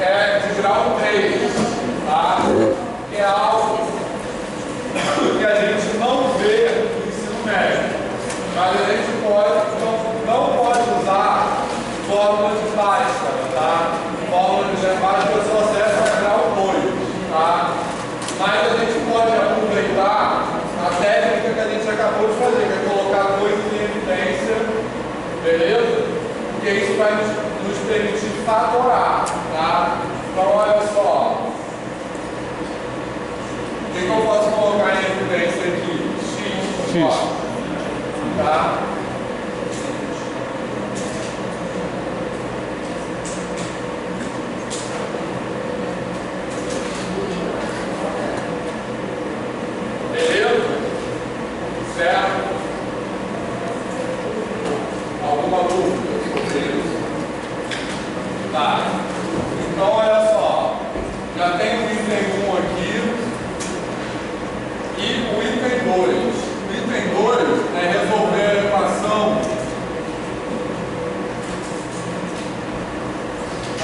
é de grau 3, tá? Que é algo que a gente não vê no ensino médio, mas a gente não pode usar fórmula de Bhaskara, tá? Fórmula de Bhaskara só serve para grau 2, tá? Mas a gente pode aproveitar a técnica que a gente acabou de fazer, que é colocar coisas em evidência, beleza? Porque isso vai nos permitir fatorar, tá? Então, olha só. O que eu posso colocar em evidência aqui? X. Ó, tá? Beleza? Certo? Alguma dúvida? Tá. Então, olha só. Já tem o item 1 aqui e o item 2. O item 2 é resolver a equação.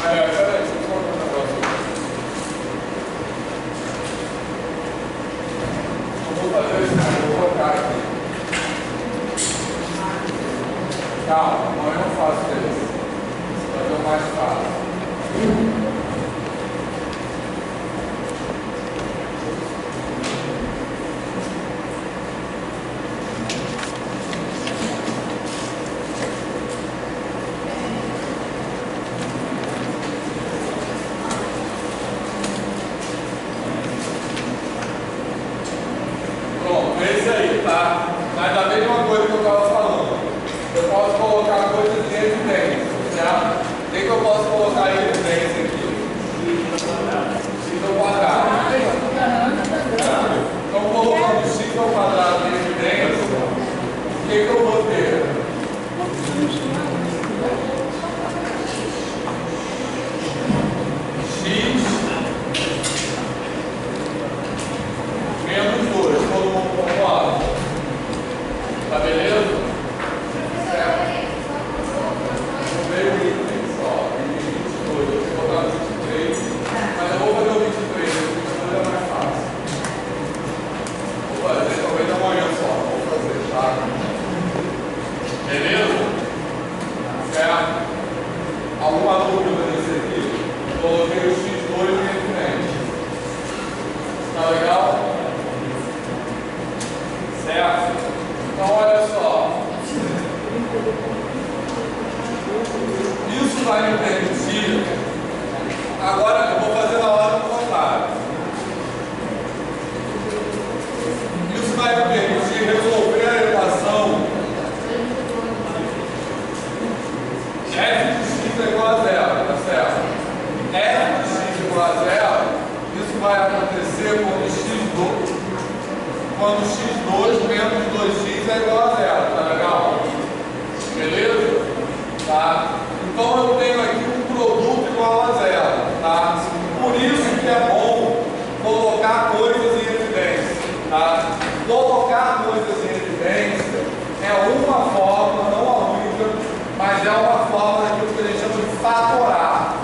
Peraí, deixa eu colocar um negócio aqui. Eu vou fazer isso aqui, vou colocar aqui. Calma, amanhã eu faço isso. Vai ser mais fácil. Pronto, esse aí, tá? Mas a mesma coisa que eu estava falando. Eu posso colocar coisas em evidência, certo? O que eu posso colocar em evidência aqui? X ao quadrado. Então, colocando x ao quadrado em evidência, o que eu vou ter? X menos 2. Todo mundo concorda? Tá beleza? Certo? Veio o item só. 22. Eu vou botar 23. Mas eu vou fazer o 23. O 22 é mais fácil. Vou fazer talvez amanhã só. Vou fazer, tá? Beleza? Certo? Alguma dúvida nesse aqui? Coloquei o x2 em evidência. Tá legal? Certo? Então, olha só. Isso vai me permitir. Agora eu vou fazer na hora contrária. Isso vai me permitir resolver a equação f de x é igual a 0, tá certo? F de x igual a 0, isso vai acontecer quando x2 menos 2x é igual a 0, tá legal? Beleza? Tá? Então eu tenho aqui um produto igual a 0, tá? Por isso que é bom colocar coisas em evidência, tá? Colocar coisas em evidência é uma forma, não a única, mas é uma forma daquilo que a gente chama de fatorar,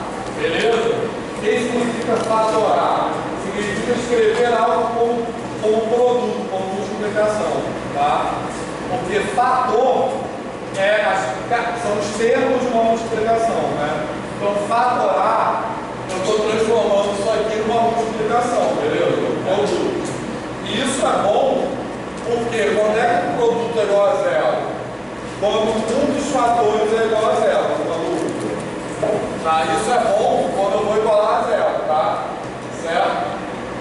beleza? O que significa fatorar? Significa escrever algo como produto, como multiplicação, tá? Porque fator são os termos de uma multiplicação, né? Então, fatorar, eu estou transformando isso aqui numa multiplicação, beleza? Produto. E isso é bom, porque quando é que o produto é igual a 0? Quando um dos fatores é igual a 0, tá? Isso é bom quando eu vou igualar a 0, tá? Certo?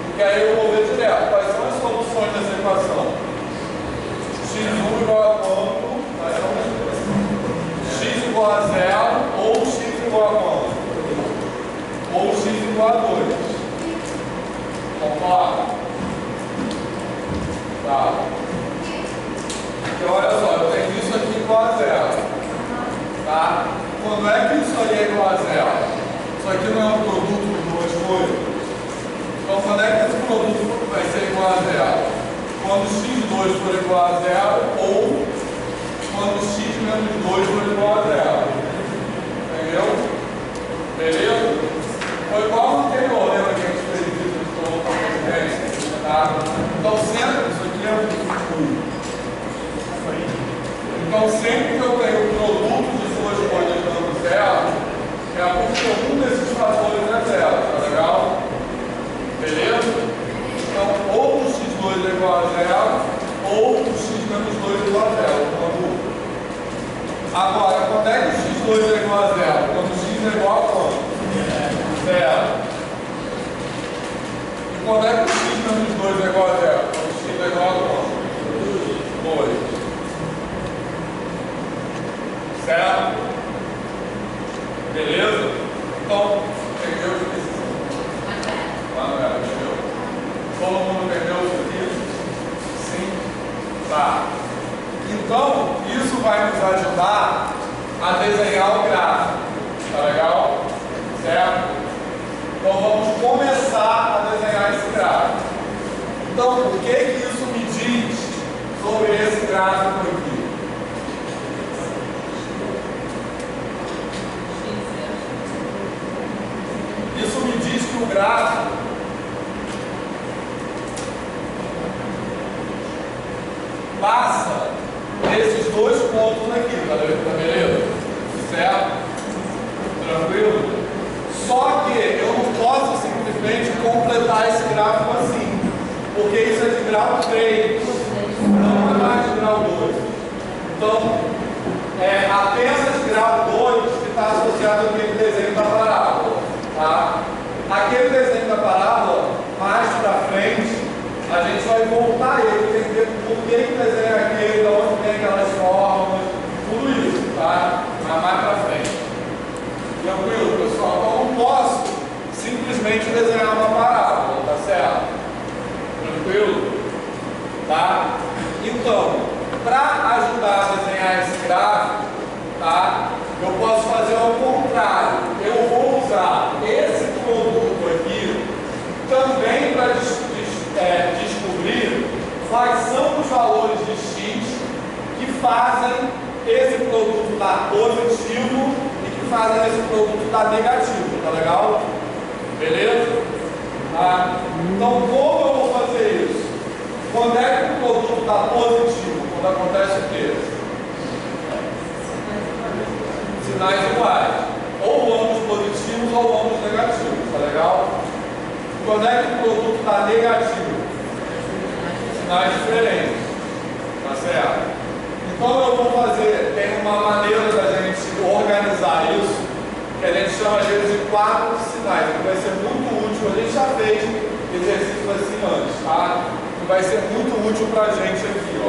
Porque aí eu vou ver direto quais são as soluções dessa equação. x1 igual a quanto? X igual a 0 ou x igual a quanto? Ou x igual a 2. Concorda? Tá. Então olha só, eu tenho isso aqui igual a 0. Tá? Quando é que isso aí é igual a 0? Isso aqui não é um produto de duas coisas. Então quando é que esse produto vai ser igual a 0? Quando x2 for igual a 0 ou quando x menos 2 for igual a 0. Entendeu? Beleza? Foi igual no anterior, lembra que a gente fez isso com a consistência, tá? Então sempre, isso aqui é um então sempre que eu tenho produto de duas coisas dando zero, é porque um desses fatores é zero, tá legal? Beleza? Então ou o x2 é igual a zero, ou o x menos 2 é igual a zero. Agora, quando é que o x2 é igual a zero? Quando o x é igual a quanto? Zero. E quando é que o x menos 2 é igual a zero? Quando o x é igual a quanto? 2. Certo? Beleza? Então, entendeu o que entendeu? Todo mundo entendeu isso aqui? Sim? Tá. Então, isso vai nos ajudar a desenhar o gráfico. Tá legal? Certo? Então, vamos começar a desenhar esse gráfico. Então, o que isso me diz sobre esse gráfico aqui? Isso me diz que o gráfico passa nesses dois pontos aqui, tá beleza? Certo? Tranquilo? Só que eu não posso simplesmente completar esse gráfico assim, porque isso é de grau 3, não é mais de grau 2. Então, é apenas grau 2 que está associado àquele desenho da parábola. Tá? Aquele desenho da parábola, mais para frente, a gente vai voltar ele, entender por que o desenho é aquele, de onde tem aquelas formas, tudo isso, tá? Mas mais para frente. Tranquilo, pessoal? Então eu não posso simplesmente desenhar uma parábola, tá certo? Tranquilo? Tá? Então, para ajudar a desenhar esse gráfico, tá? Eu posso fazer ao contrário. Eu vou usar esse produto aqui também para descobrir quais são os valores de x que fazem esse produto estar positivo e que fazem esse produto estar negativo, tá legal? Beleza? Tá? Então, como eu vou fazer isso? Quando é que o produto está positivo? Quando acontece o quê? Sinais iguais, ou ambos positivos ou ambos negativos, tá legal? Quando é que o produto está negativo? Sinais diferentes, tá certo? Então eu vou fazer, tem uma maneira da gente organizar isso, que a gente chama às vezes de quadro de sinais, que vai ser muito útil, a gente já fez exercícios assim antes, tá? Que vai ser muito útil pra gente aqui, ó.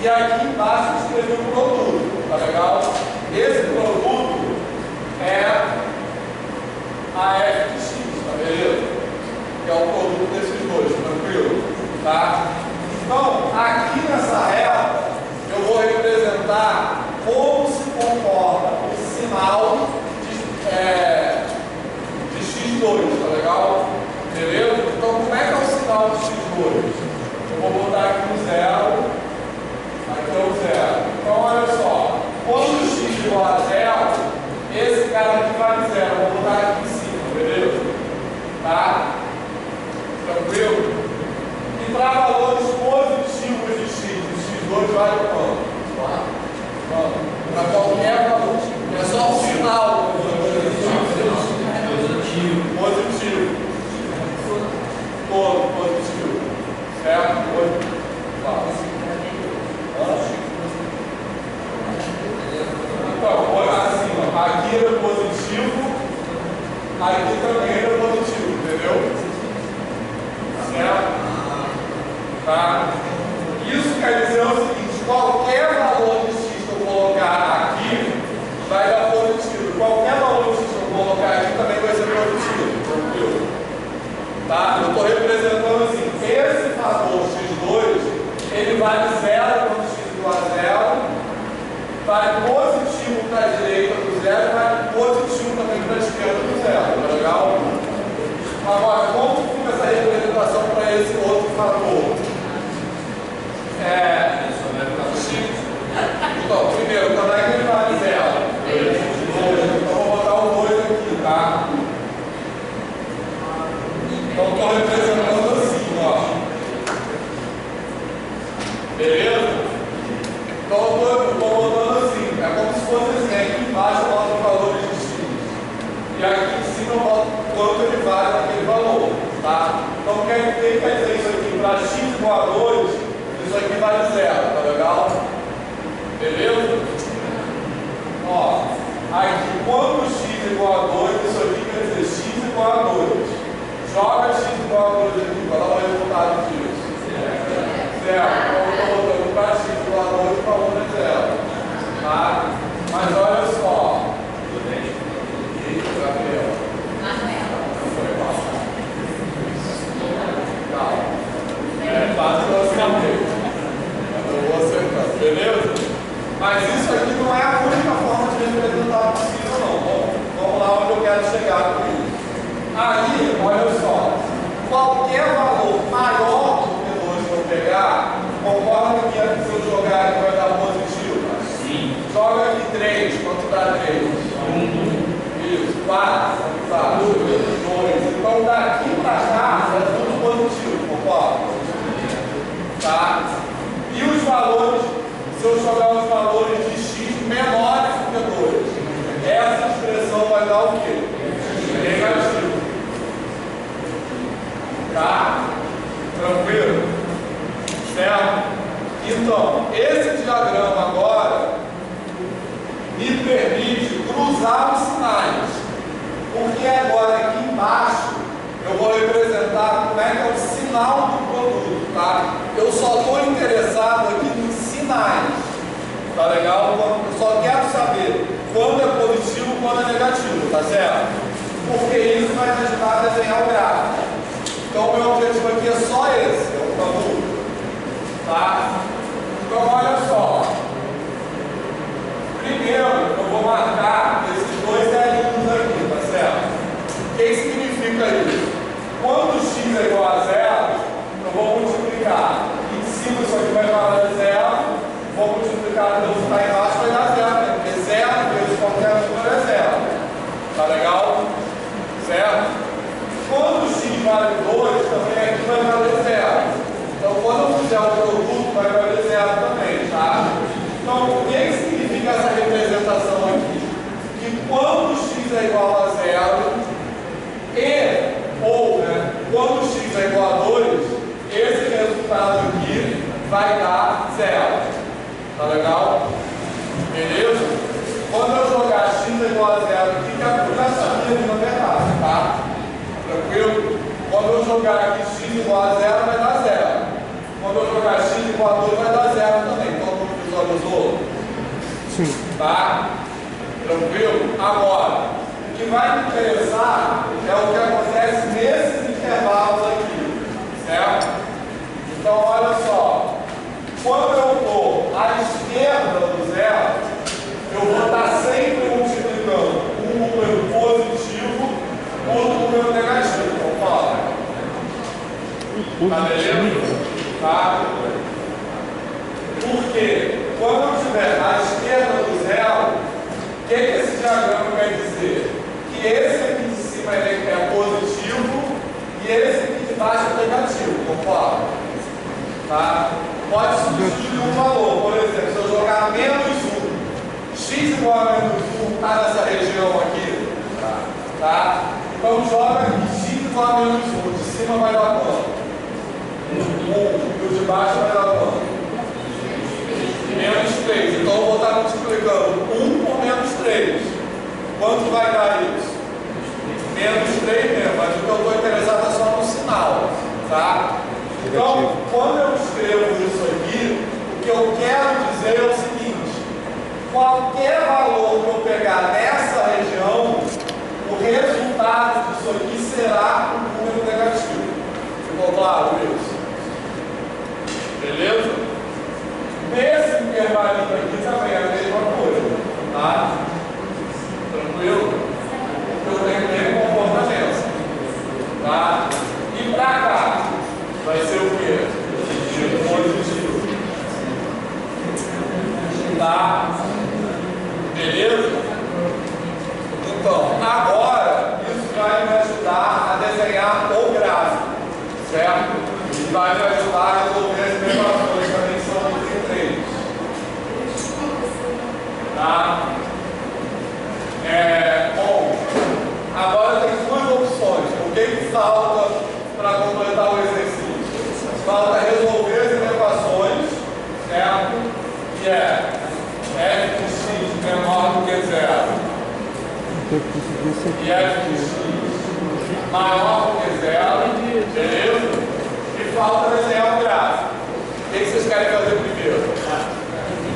E aqui embaixo eu escrevi um produto, tá legal? Esse produto é a f de x, tá beleza? Que é o produto desses dois, tranquilo? Tá? Então, aqui nessa reta, eu vou representar como se comporta o sinal de x2, tá legal? Beleza? Então, como é que é o sinal de x2? Eu vou botar aqui no zero. Aqui é o zero. Então, olha só. Quando o x é igual a zero, esse cara aqui vale zero. Eu vou botar aqui em cima, beleza? Tá? Tranquilo? Tá? Isso quer dizer o seguinte: qualquer valor de x que eu colocar aqui vai dar positivo. Qualquer valor de x que eu colocar aqui também vai ser positivo. Tranquilo? Tá? Eu estou representando assim: esse fator x2 ele vale 0 quando x igual a 0, vale positivo para a direita do 0 e vale positivo também para a esquerda do 0. Tá legal? Agora, como fica essa representação para esse outro fator? Então, primeiro, quando é que ele vale 0? Então, vou botar o 2 aqui, tá? Então, estou representando assim, ó. Beleza? Então, eu estou botando assim. É como se fosse assim. Aqui embaixo eu boto valores de x. E aqui em cima eu boto quanto ele vale naquele valor, tá? Então, o que quer dizer isso aqui? Para x igual a 2, isso aqui vale 0, tá legal? Beleza? Ó, aqui, quando x igual a 2, isso aqui quer dizer x igual a 2. Joga x igual a 2 aqui, qual é o resultado disso? 0. Então, eu estou botando para x igual a 2, para 1 é 0. Tá? Mas olha só. Beleza? Mas isso aqui não é a única forma de representar possível, não. Vamos lá onde eu quero chegar com isso. Aí, olha só, qualquer valor maior do que 2 que eu pegar, concorda que se eu jogar aqui vai dar positivo? Sim. Joga aqui 3, quanto dá 3? 1. Isso, 4, 2. Então daqui para cá é tudo positivo, concorda? Tá? E os valores, se eu jogar os valores de x menores do que 2, essa expressão vai dar o quê? Negativo. Tá? Tranquilo? Certo? Então, esse diagrama agora me permite cruzar os sinais. Porque agora aqui embaixo eu vou representar como é que é o sinal do produto, tá? Eu só estou interessado aqui nos sinais, tá legal? Eu só quero saber quando é positivo e quando é negativo, tá certo? Porque isso vai me ajudar a desenhar o gráfico. Então, o meu objetivo aqui é só esse, é o produto, tá? Então, olha só. Primeiro, eu vou marcar esses dois zerinhos aqui, tá certo? O que significa isso? Quando x é igual a 0, eu vou multiplicar. Em cima isso aqui vai valer 0. Vou multiplicar pelo que está embaixo, vai dar 0, né? Porque 0 vezes qualquer número é 0. Tá legal? Certo? Quando x vale 2, também aqui vai valer 0. Então, quando eu fizer o produto, vai valer 0 também, tá? Então, o que significa essa representação aqui? Que quando x é igual a 0 ou, né, quando x é igual a 2, esse resultado aqui vai dar 0. Tá legal? Beleza? Quando eu jogar x é igual a 0 aqui, eu já sabia de na verdade, tá? Tranquilo? Quando eu jogar aqui x igual a 0, vai dar 0. Quando eu jogar x igual a 2, vai dar 0 também. Todo mundo visualizou? Sim. Tá? Tranquilo? Agora, o que vai me interessar é o que acontece nesses intervalos aqui, certo? Então, olha só, quando eu estou à esquerda do 0, eu vou estar sempre multiplicando um número positivo por um número negativo, concorda? Tá beleza? Tá? Porque quando eu estiver à esquerda do 0, o que esse diagrama quer dizer? Que esse aqui de cima é positivo e esse aqui de baixo é negativo, concorda? Tá? Pode substituir um valor, por exemplo, se eu jogar menos 1, x igual a menos 1 está nessa região aqui, tá? Então joga aqui, x igual a menos 1, de cima vai dar quanto? 1, e o de baixo vai dar quanto? Menos 3, então eu vou estar multiplicando 1 por menos 3. Quanto vai dar isso? Menos 3 mesmo, mas o que eu estou interessado é só no sinal, tá? negativo. Então, quando eu escrevo isso aqui, o que eu quero dizer é o seguinte: qualquer valor que eu pegar nessa região, o resultado disso aqui será um número negativo. Ficou claro isso? Beleza? Nesse intervalinho aqui também é a mesma coisa, tá? Tranquilo? Eu tenho o mesmo comportamento, tá? E pra cá vai ser o quê? Positivo. Tá? Beleza? Então, agora, isso vai me ajudar a desenhar o gráfico, certo? E vai me ajudar a resolver as equações também que são entre três. Tá? Bom, agora tem duas opções. O que falta para completar o exercício? Falta resolver as equações, certo? Que é f de x menor do que zero e f de x maior do que zero, beleza? E falta desenhar um gráfico. O que vocês querem fazer primeiro?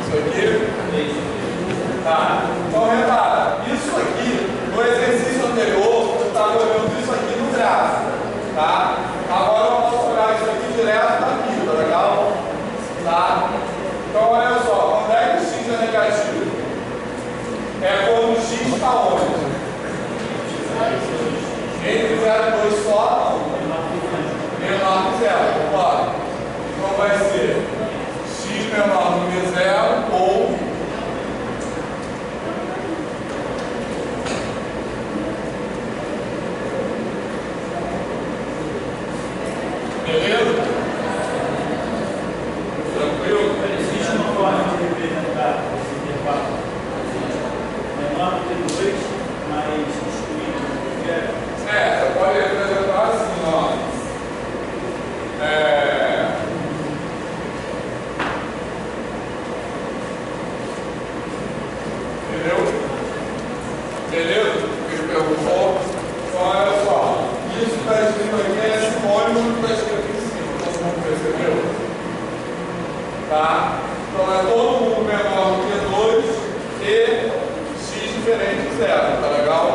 Isso aqui? Tá. Então, repara, isso aqui, no exercício anterior, eu estava olhando isso aqui no gráfico, tá? Agora eu posso olhar isso aqui direto daqui, tá legal? Tá? Então, olha só, quando é que o x é negativo? É quando o x está onde? Entre 0 e 2 só, não. Menor que 0, claro. Então vai ser x menor do que 0 ou beleza? Tranquilo? Existe uma forma de representar esse intervalo menor do que 2, mas excluído do que é. Você pode representar assim, ó. Entendeu? Beleza? Ele perguntou. Então, olha só. Isso que está escrito aqui é sinônimo do que está escrito em cima. Todo mundo percebeu? Tá? Então, é todo mundo menor do que 2 e x diferente de 0. Tá legal?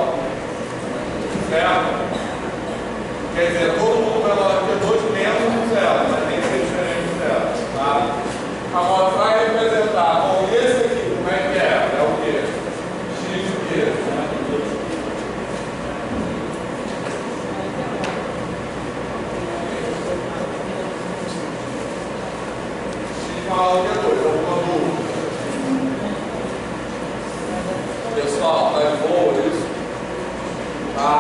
Certo? Quer dizer, todo mundo menor do que 2 menos 0, mas tem que ser diferente de 0. Tá? Agora, vai representar com esse aqui, como é que é? É o quê? X de quê? X maior do que 2, alguma dúvida? Pessoal, tá de boa isso? Tá?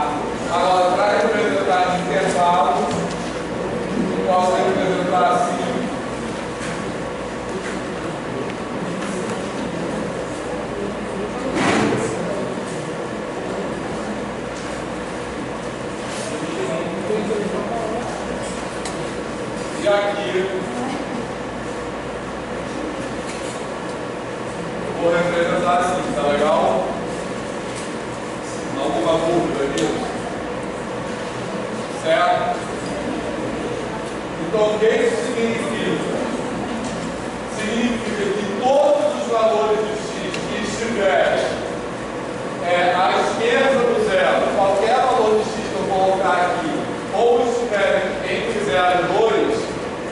Agora, para representar intervalo, eu posso representar assim. E aqui, eu vou representar assim, tá legal? Alguma dúvida nisso? Certo? Então, o que isso significa? Significa que todos os valores de x que estiverem à esquerda do zero, qualquer valor de x que eu colocar aqui, ou estiverem entre 0 e 2,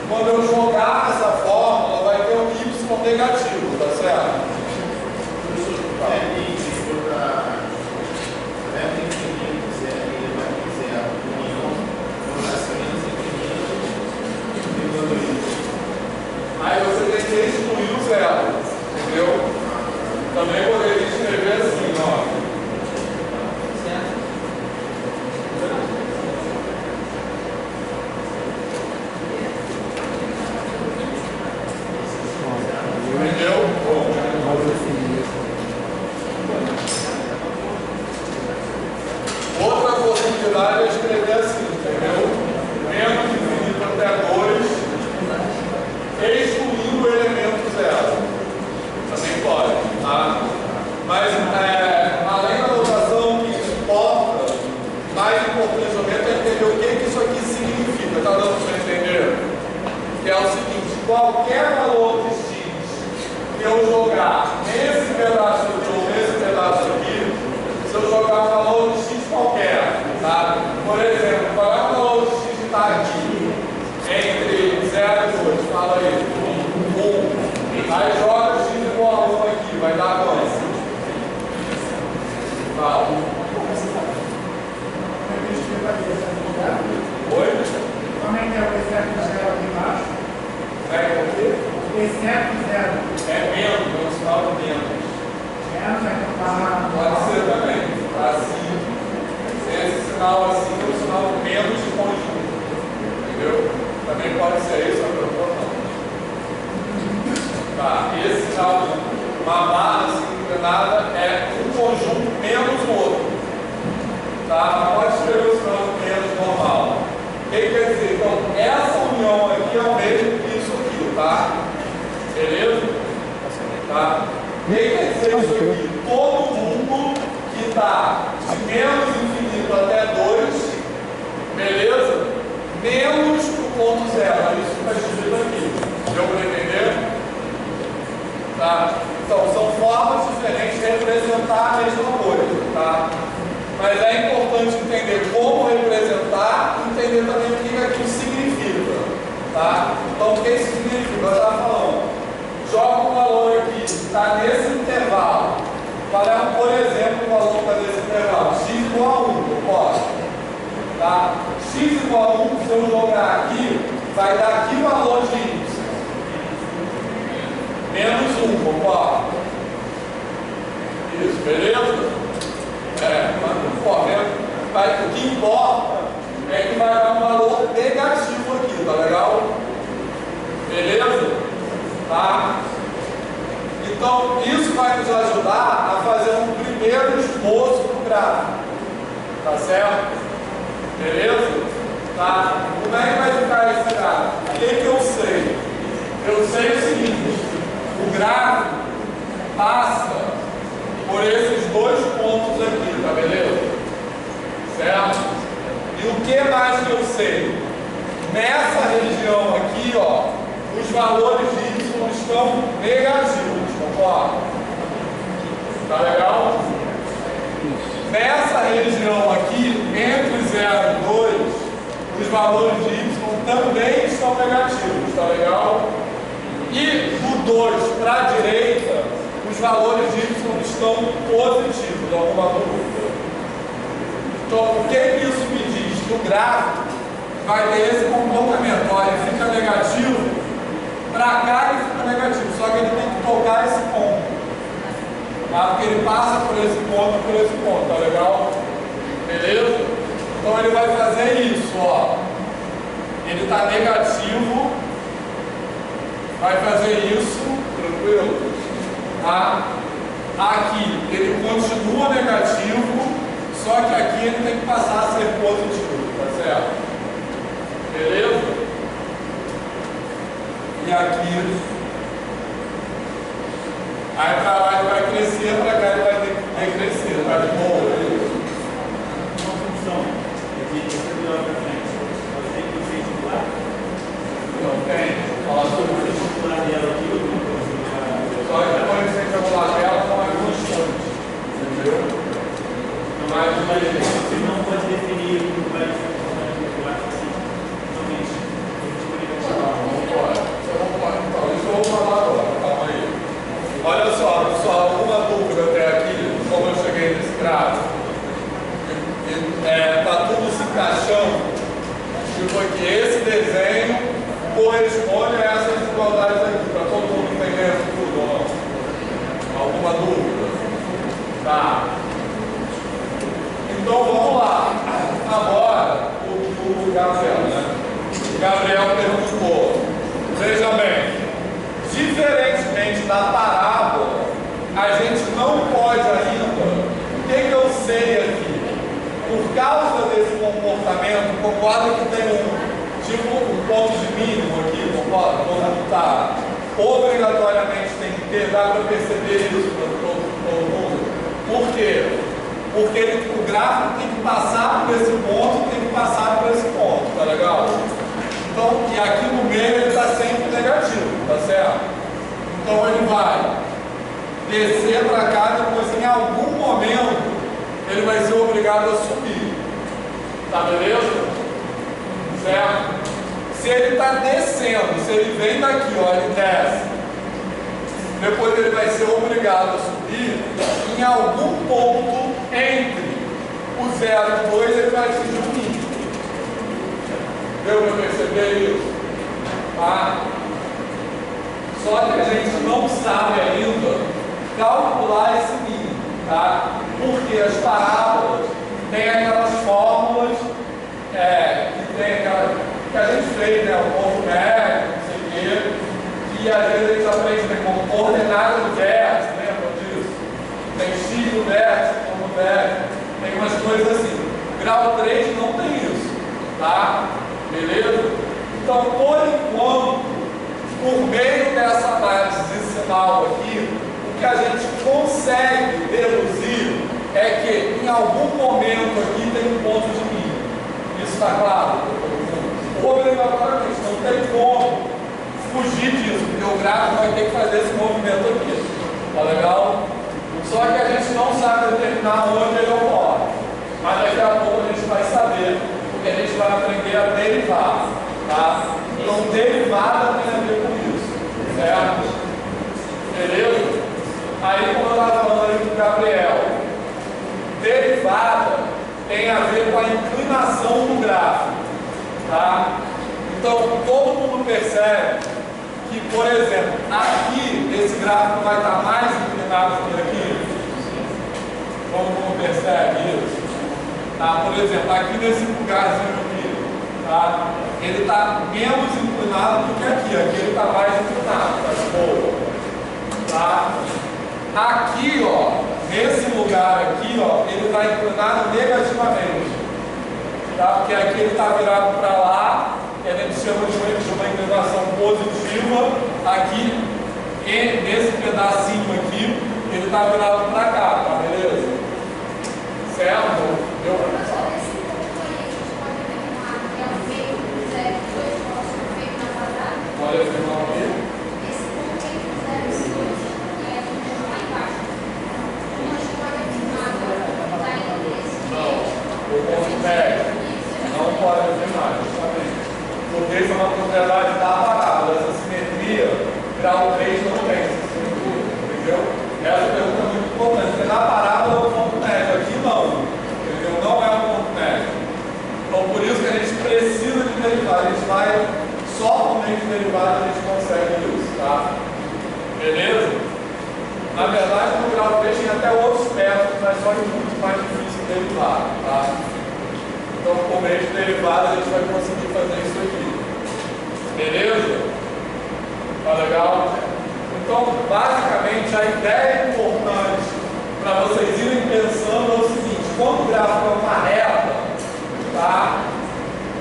quando eu jogar essa fórmula, vai ter um y negativo, tá certo? Aí você tem que excluir o zero, entendeu? Também poderia escrever assim, ó. qualquer valor de x que eu jogar nesse pedaço aqui ou nesse pedaço aqui, se eu jogar um valor de x qualquer, tá? Por exemplo, qual é o valor de x que está aqui entre 0 e 2? Fala aí. 1. Aí joga x igual a 1 aqui, vai dar quanto? Fala. Oi? Como é que é o exceto zero aqui embaixo? É o quê? Exceto zero. É menos, é um sinal de menos. Menos é que tá. Pode ser também. Assim. Esse sinal assim é o sinal de menos de conjunto. Entendeu? Também pode ser isso, a proporção. Tá, esse sinal de uma barra assim inclinada é um conjunto menos o outro. Tá? Pode escrever o sinal de menos normal. O que quer dizer? Então, essa união aqui é o mesmo que isso aqui, tá? Beleza? Tá? O que quer dizer isso aqui? Todo mundo que está de menos infinito até 2, beleza? Menos o ponto zero. É isso que está escrito aqui. Deu para entender? Tá? Então, são formas diferentes de representar a mesma coisa, tá? Mas é importante entender como representar e entender também o que aquilo significa, tá? Então, o que isso significa? Eu estava falando, joga um valor aqui, está nesse intervalo. Qual é, por exemplo, o valor que está nesse intervalo? X igual a 1, eu posso. Tá? X igual a 1, se eu jogar aqui, vai dar aqui o valor de y. Menos 1, concorda? Isso, beleza? Mas o que importa é que vai dar um valor negativo aqui, tá legal? Beleza? Tá? Então, isso vai nos ajudar a fazer um primeiro esboço do gráfico. Tá certo? Beleza? Tá? Como é que vai ficar esse gráfico? O que eu sei? Eu sei o seguinte: o gráfico passa por esses dois pontos aqui, tá beleza? Certo? E o que mais que eu sei? Nessa região aqui, ó, os valores de y estão negativos, concorda? Tá legal? Nessa região aqui, entre 0 e 2, os valores de y também estão negativos, tá legal? E do 2 para a direita, os valores de y estão positivos, alguma dúvida? Então, o que isso me diz? Que o gráfico vai ter esse comportamento. Olha, ele fica negativo, para cá ele fica negativo, só que ele tem que tocar esse ponto. Tá? Porque ele passa por esse ponto, tá legal? Beleza? Então ele vai fazer isso, ó. Ele está negativo, vai fazer isso, tranquilo? Tá? Aqui ele continua negativo, só que aqui ele tem que passar a ser positivo, tá certo? Beleza? E aqui, aí para lá ele vai crescer, para cá ele vai decrescer, tá de boa, é isso? Uma função de distribuidor para frente, você tem que ser titular? Não tem. Fala sobre isso. Titular dela aqui, eu não consigo. Só que depois que você calcular dela, não é constante. Entendeu? Mas você não pode definir o que vai funcionar eu acho assim. Somente. não pode. Você não pode. Então, isso eu vou falar agora. Calma aí. Olha só, pessoal, alguma dúvida até aqui? Como eu cheguei nesse gráfico? Está tudo se encaixando. Tipo aqui, esse desenho corresponde a essas desigualdades aqui. Para todo mundo entender tudo ou não? Alguma dúvida? Tá. Então vamos lá. Agora, o Gabriel, né? O Gabriel perguntou. Veja bem, diferentemente da parábola, a gente não pode ainda. O que eu sei aqui? Por causa desse comportamento, concorda que tem um ponto de mínimo aqui, concorda? Todo mundo está obrigatoriamente tem que ter, dá para perceber isso para todo mundo. Por quê? Porque o gráfico tem que passar por esse ponto, tem que passar por esse ponto, tá legal? Então, e aqui no meio ele está sempre negativo. descer para cá, depois em algum momento ele vai ser obrigado a subir. Tá beleza? Certo? Se ele está descendo, se ele vem daqui, ó, ele desce, depois ele vai ser obrigado a subir, em algum ponto entre o 0 e o 2 ele vai se diminuir. Deu para perceber isso? Tá? Só que a gente não sabe ainda calcular esse mínimo, tá? Porque as parábolas têm aquelas fórmulas que tem aquela que a gente fez, né? O ponto médio, não sei o quê, e às vezes a gente aprende né, como coordenada do vértice, lembra disso? Tem x do vértice, como vértice, tem umas coisas assim. Grau 3 não tem isso, tá? Beleza? Então, por enquanto, por meio dessa análise decimal aqui, o que a gente consegue deduzir é que em algum momento aqui tem um ponto de mínimo. Isso está claro? Obrigatoriamente, não tem como fugir disso, porque o gráfico vai ter que fazer esse movimento aqui. Tá legal? Só que a gente não sabe determinar onde ele ocorre. Mas daqui a pouco a gente vai saber, porque a gente vai aprender a derivar. Tá? Então, derivada tem a ver com isso. Certo? Beleza? Aí, como eu estava falando aí com o Gabriel, derivada tem a ver com a inclinação do gráfico. Tá? Então, todo mundo percebe que, por exemplo, aqui, esse gráfico vai estar mais inclinado que aqui. Todo mundo percebe isso? Tá? Por exemplo, aqui nesse lugarzinho aqui, tá? Ele está menos inclinado do que aqui. Aqui ele está mais inclinado, tá de boa. Tá? Aqui, ó, nesse lugar aqui, ó, ele está inclinado negativamente. Tá? Porque aqui ele está virado para lá, que a gente chama de uma inclinação positiva. Aqui, nesse pedacinho aqui, ele está virado para cá, tá beleza? Certo? Pode afirmar o quê? Esse ponto entre o 0 e o 2, que é lá embaixo. Como a gente pode afirmar está entre esse Não, o ponto médio não pode afirmar, justamente. Porque isso é uma propriedade da parada, essa simetria, grau 3 não tem essa simetria, entendeu? Essa pergunta é muito importante, porque na parada é o ponto médio, aqui não, entendeu? Não é o ponto médio. Então por isso que a gente precisa de derivar, a gente vai só com meio de derivada a gente consegue isso, tá? Beleza? Na verdade, no grau 3 tem até outros métodos, mas só que é muito mais difícil de derivar, tá? Então, com meio de derivada, a gente vai conseguir fazer isso aqui. Beleza? Tá legal? Então, basicamente, a ideia importante para vocês irem pensando é o seguinte: quando o gráfico é uma reta, tá?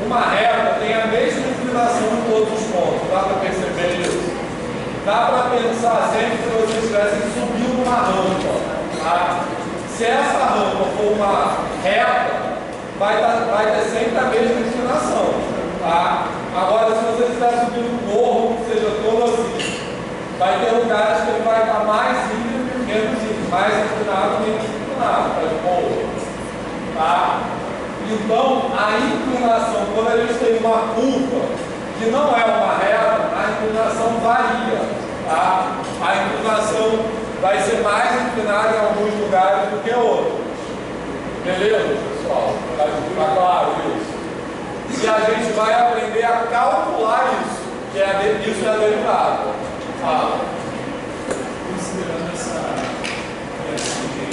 Uma reta tem a mesma inclinação em todos os pontos. Dá para perceber isso? Dá para pensar sempre que vocês estivessem subindo uma rampa. Tá? Se essa rampa for uma reta, vai ter sempre a mesma inclinação. Tá? Agora, se você estiver subindo um morro, que seja todo assim, vai ter lugares que ele vai estar mais íngreme, menos íngreme, mais inclinado, menos inclinado, tá de boa. Tá? Então, a inclinação, quando a gente tem uma curva que não é uma reta, a inclinação varia. Tá? A inclinação vai ser mais inclinada em alguns lugares do que outros. Beleza, pessoal? Está claro isso? E a gente vai aprender a calcular isso, que isso é a derivada. Fala. Considerando essa criação de...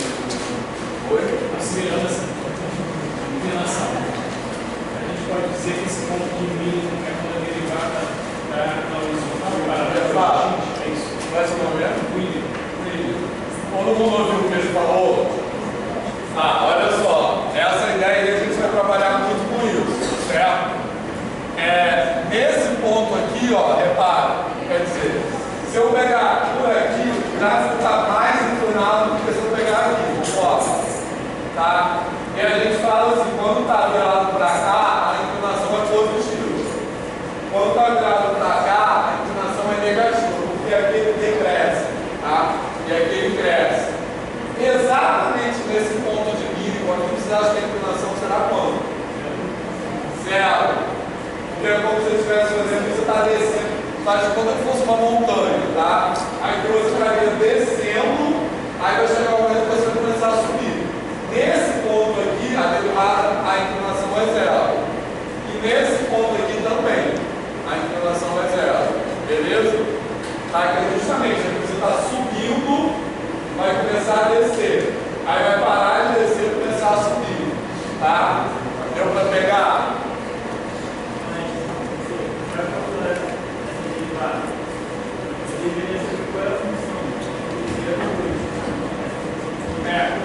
Oi? Considerando essa inclinação, a gente pode dizer que esse ponto de mínimo é quando a derivada está na horizontal. É isso. Vai se mover? William. Todo mundo ouviu o que ele falou? Olha só, essa ideia aí a gente vai trabalhar muito com isso, certo? Nesse ponto aqui, ó, repara, quer dizer, se eu pegar por aqui, o gráfico está mais inclinado do que se eu pegar aqui, ó, tá? E a gente fala assim, quando está virado para cá, a inclinação é positiva. Quando está virado para cá, a inclinação é negativa, porque aqui ele decresce, tá? E aqui ele cresce. começar a descer, faz como se fosse uma montanha, tá? Aí você vai descendo, aí vai chegar um momento que você vai começar a subir. Nesse ponto aqui, a derivada, a inclinação é zero. E nesse ponto aqui também, a inclinação é zero. Beleza? Tá? Que é justamente você está subindo, vai começar a descer. Aí vai parar de descer e começar a subir. Tá? Deu para pegar?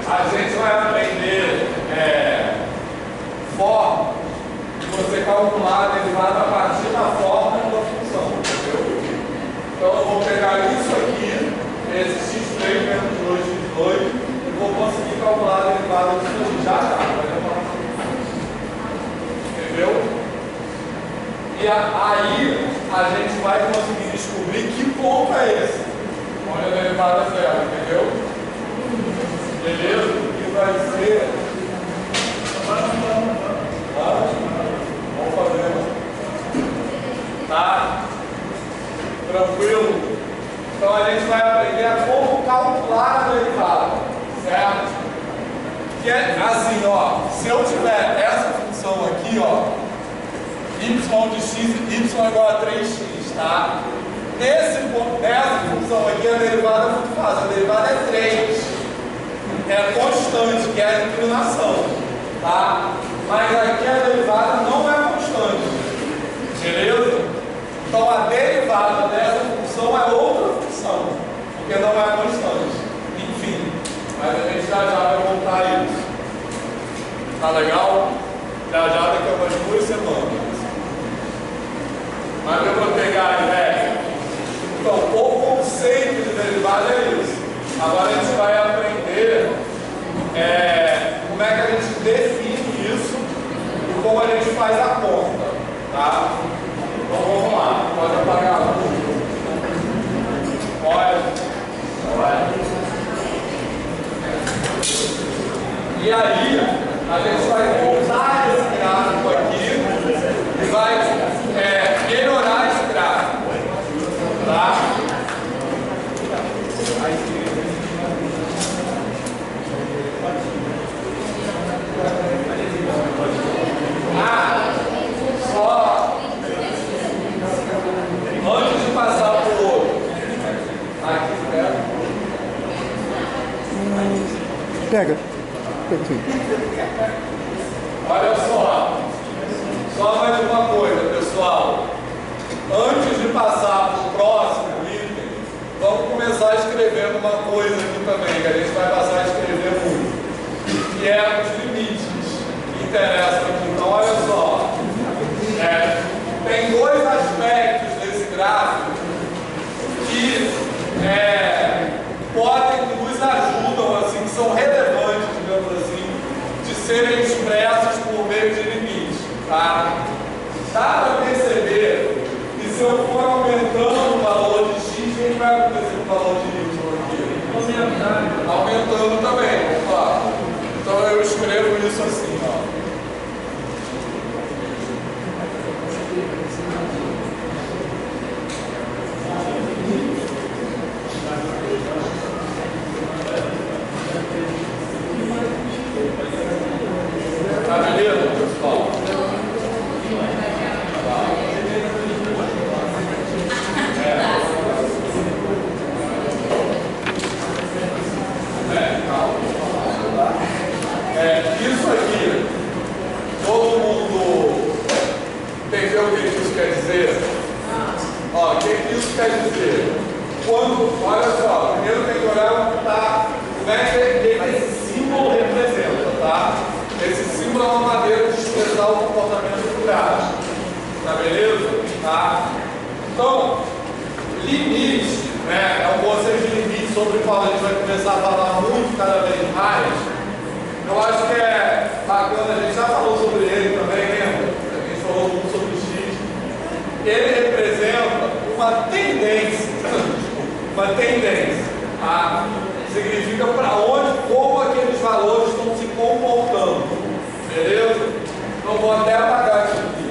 A gente vai aprender forma de você calcular a derivada a partir da forma da função, entendeu? Então eu vou pegar isso aqui, esse x3 menos 2x2, e vou conseguir calcular a derivada disso aqui já. Entendeu? E aí a gente vai conseguir descobrir que ponto é esse, onde a derivada é zero, entendeu? Beleza? Que vai ser. Vamos fazer. Tá? Tranquilo? Então a gente vai aprender a como calcular a derivada, certo? Que é assim, ó. Se eu tiver essa função aqui, ó, y de x, y igual a 3x, tá? Nessa função aqui, a derivada é muito fácil. A derivada é 3. É constante, que é a inclinação, tá? Mas aqui a derivada não é constante, beleza? Então a derivada dessa função é outra função, porque não é constante. Enfim, mas a gente já vai voltar a isso. Tá legal? Já daqui a umas 2 semanas. Mas deu para pegar a ideia? Então, o conceito de derivada é isso. Agora a gente vai aprender como é que a gente define isso e como a gente faz a conta, tá? Então vamos lá, pode apagar a luz. Pode. E aí, a gente vai voltar esse gráfico aqui e vai melhorar esse gráfico, tá? Só antes de passar para o outro, aqui perto. Pega sim. Olha só mais uma coisa, pessoal. Antes de passar para o próximo item, vamos começar escrevendo uma coisa aqui também, que a gente vai passar a escrever muito, que é os limites que interessam aqui. Então, olha só, tem 2 aspectos desse gráfico que nos ajudam, assim, que são relevantes, digamos assim, de serem expressos por meio de limites, tá? Dá para perceber que se eu for aumentando o valor de x, o que vai acontecer com o valor de y aqui? Aumentando também, opa. Então eu escrevo isso assim, ó. Tá beleza, pessoal? Isso aqui, todo mundo entendeu o que isso quer dizer? Ó, o que isso quer dizer? Olha só, primeiro tem que olhar como é que esse símbolo representa, tá? Esse símbolo é uma maneira de expressar o comportamento do gráfico, tá beleza? Tá? Então, limite, né? É um conceito de limite sobre o qual a gente vai começar a falar muito cada vez mais. Eu acho que é bacana, a gente já falou sobre ele também, lembra? A gente falou muito sobre o X. Ele representa uma tendência, tá? Significa para onde, como aqueles valores estão se comportando, beleza? Então vou até apagar isso aqui.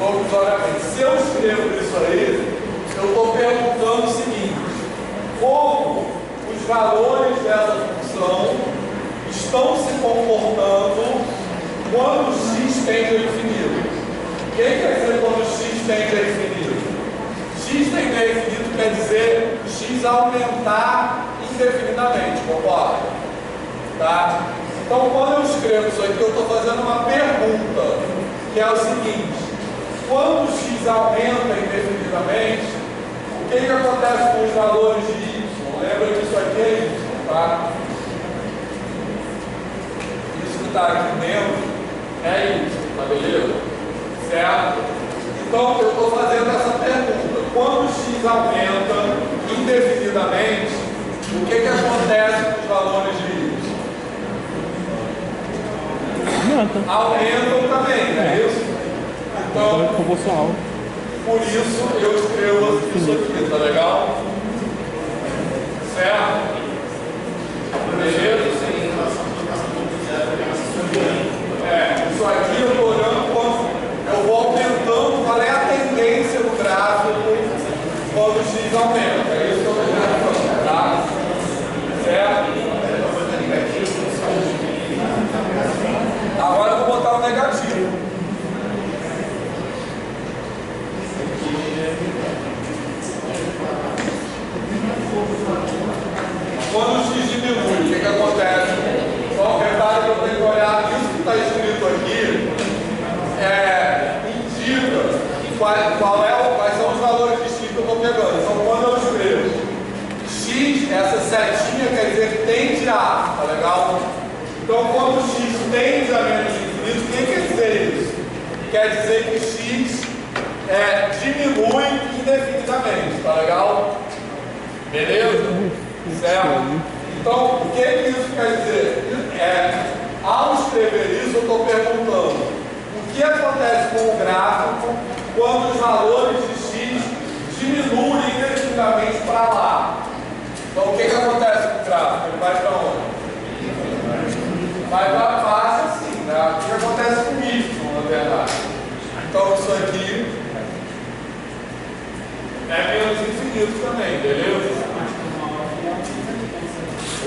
provisoriamente. Se eu escrevo isso aí, eu estou perguntando o seguinte: como os valores dessa função estão se comportando quando x tende ao infinito? O que quer dizer quando x tende ao infinito? X tende ao infinito quer dizer x aumentar indefinidamente, concorda? Tá? Então, quando eu escrevo isso aqui, eu estou fazendo uma pergunta, que é o seguinte: quando x aumenta indefinidamente, o que acontece com os valores de y? Lembra que isso aqui é y, tá? Isso que está aqui dentro é y, tá beleza? Certo? Então, eu estou fazendo essa pergunta: quando x aumenta indefinidamente, o que acontece com os valores de y? Aumentam também, não é isso? Então, Proporcional. por isso eu escrevo isso aqui, tá legal? Certo? Beleza? Isso aqui eu estou olhando quando eu vou aumentando, qual é a tendência do gráfico quando o x aumenta. É isso que eu estou perguntando, tá? Certo? Agora eu vou botar o negativo. Quando o x diminui, o que acontece? Só repare que eu tenho que olhar isso que está escrito aqui, indica quais são os valores de x que eu estou pegando. Então, quando eu escrevo x, essa setinha quer dizer que tende a, tá legal? Então, quando o x tende a menos infinito, o que quer dizer isso? Quer dizer que x diminui indefinidamente, tá legal? Beleza? Certo? Então, o que isso quer dizer? Ao escrever isso, eu estou perguntando o que acontece com o gráfico quando os valores de x diminuem indefinidamente para lá. Então, o que acontece com o gráfico? Ele vai para onde? Vai para a face assim, né? O que acontece com y, na verdade? Então, isso aqui é menos infinito também, beleza?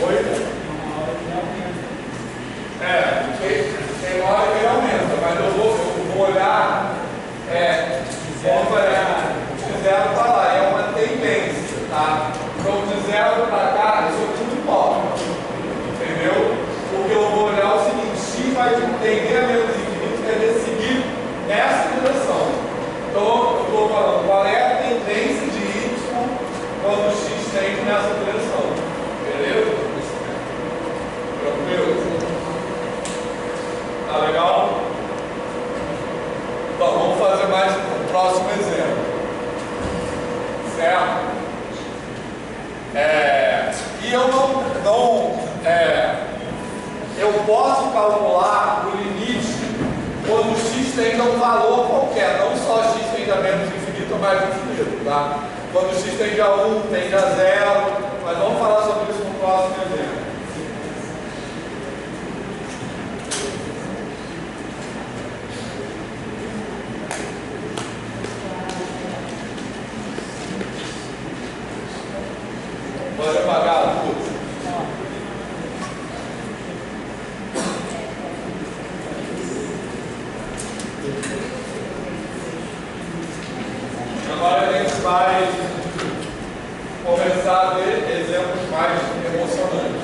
Oi? Tem uma hora que ele aumenta, mas eu vou olhar, vamos olhar de 0 para lá, é uma tendência, tá? Então, de 0 para cá, isso aqui não importa, entendeu? Porque eu vou olhar o seguinte: x vai tender a menos infinito, quer dizer, seguir nessa direção. Então, eu estou falando qual é a tendência de y quando x tende nessa direção. Beleza? Tranquilo? Tá legal? Então, vamos fazer mais um próximo exemplo. Certo? E eu eu posso calcular o limite quando x tende a um valor qualquer, não só x tende a menos infinito ou mais infinito, tá? Quando x tende a 1, tende a 0, mas vamos falar sobre isso no próximo exemplo. Pode apagar a luz. Agora a gente vai começar a ver exemplos mais emocionantes.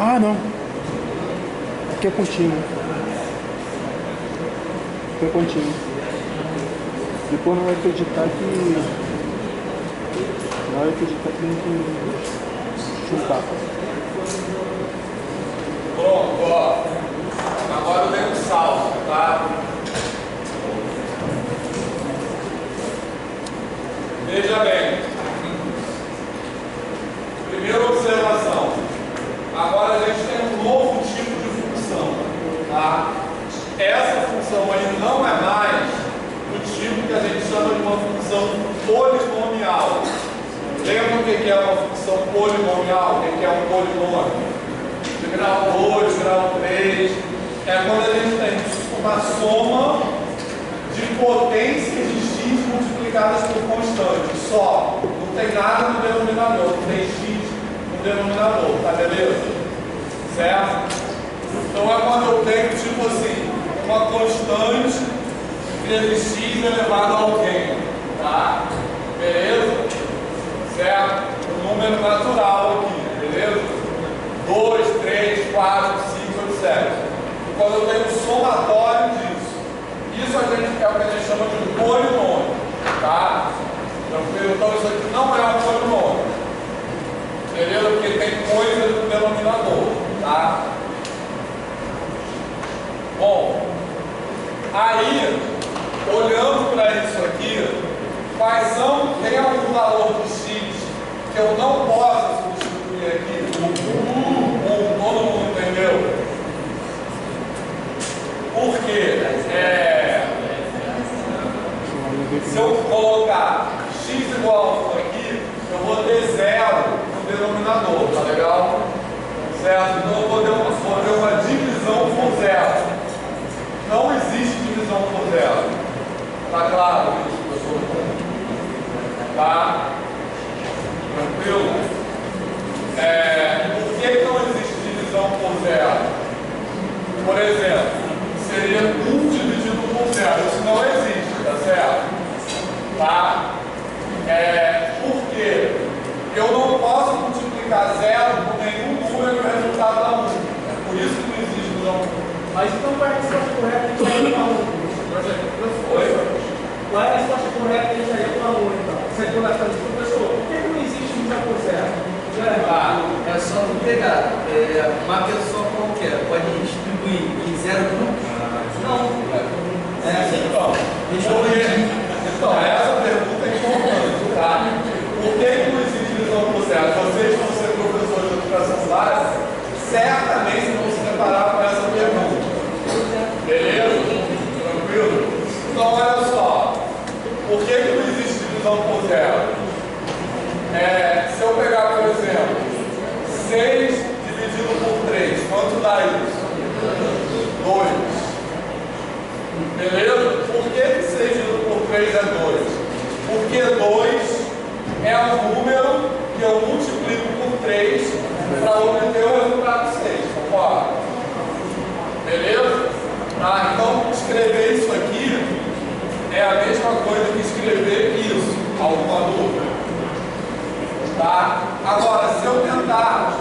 Ah, não. Aqui é contínuo. Aqui é contínuo. Depois não vai acreditar que... Não vai acreditar que tem que juntar. Pronto, ó. Agora eu tenho um salto, tá? Veja bem. Primeira observação. Agora a gente tem um novo tipo de função, tá? Essa função aí não é mais do tipo que a gente chama de uma função polinomial. Lembra o que é uma função polinomial? O que é um polinômio? De grau 2, grau 3. É quando a gente tem uma soma de potências de x multiplicadas por constantes. Só. Não tem nada no denominador. Não tem x no denominador. Tá beleza? Certo? Então é quando eu tenho, tipo assim, uma constante vezes x elevado a alguém. Tá? Beleza? Certo? Um número natural aqui. Beleza? 2, 3, 4, 5, etc. E quando eu tenho um somatório disso, isso é o que a gente chama de polinômio. Tá? Então isso aqui não é um polinômio. Beleza? Porque tem coisa no denominador. Tá? Bom, aí, olhando para isso aqui, tem algum valor de x que eu não posso substituir aqui? Todo mundo entendeu? Por quê? Se eu colocar x igual a isso aqui, eu vou ter zero no denominador, tá legal? Certo? Então eu vou ter uma divisão por zero. Não existe divisão por zero. Tá claro isso, professor? Tá? Tranquilo? Por que não existe divisão por zero? Por exemplo, seria 1 dividido por zero. Isso não existe, tá certo? Tá? Por quê? Eu não posso multiplicar zero por nenhum número e o resultado dá 1. Por isso que não existe divisão. Mas então qual é a resposta correta que a gente daria com a 1? Qual é a resposta correta que a gente daria com a 1, então? Você vai perguntar para o professor, por que não existe divisão por zero? É só não pegar uma pessoa qualquer, pode distribuir em 0 grupos? Não. Então, essa pergunta é importante, tá? Por que não existe divisão por zero? Vocês vão ser professores de educação básica, certamente vão se deparar com essa pergunta. Beleza? Tranquilo? Então, olha só. Por que não existe divisão por zero? Se eu pegar, por exemplo, 6 dividido por 3, quanto dá isso? 2. Beleza? Por que 6 dividido por 3 é 2? Porque 2 é um número que eu multiplico por 3 para obter o resultado 6, concorda? Beleza? Então, escrever isso aqui é a mesma coisa que escrever isso. Alguma dúvida? Tá? Agora, se eu tentar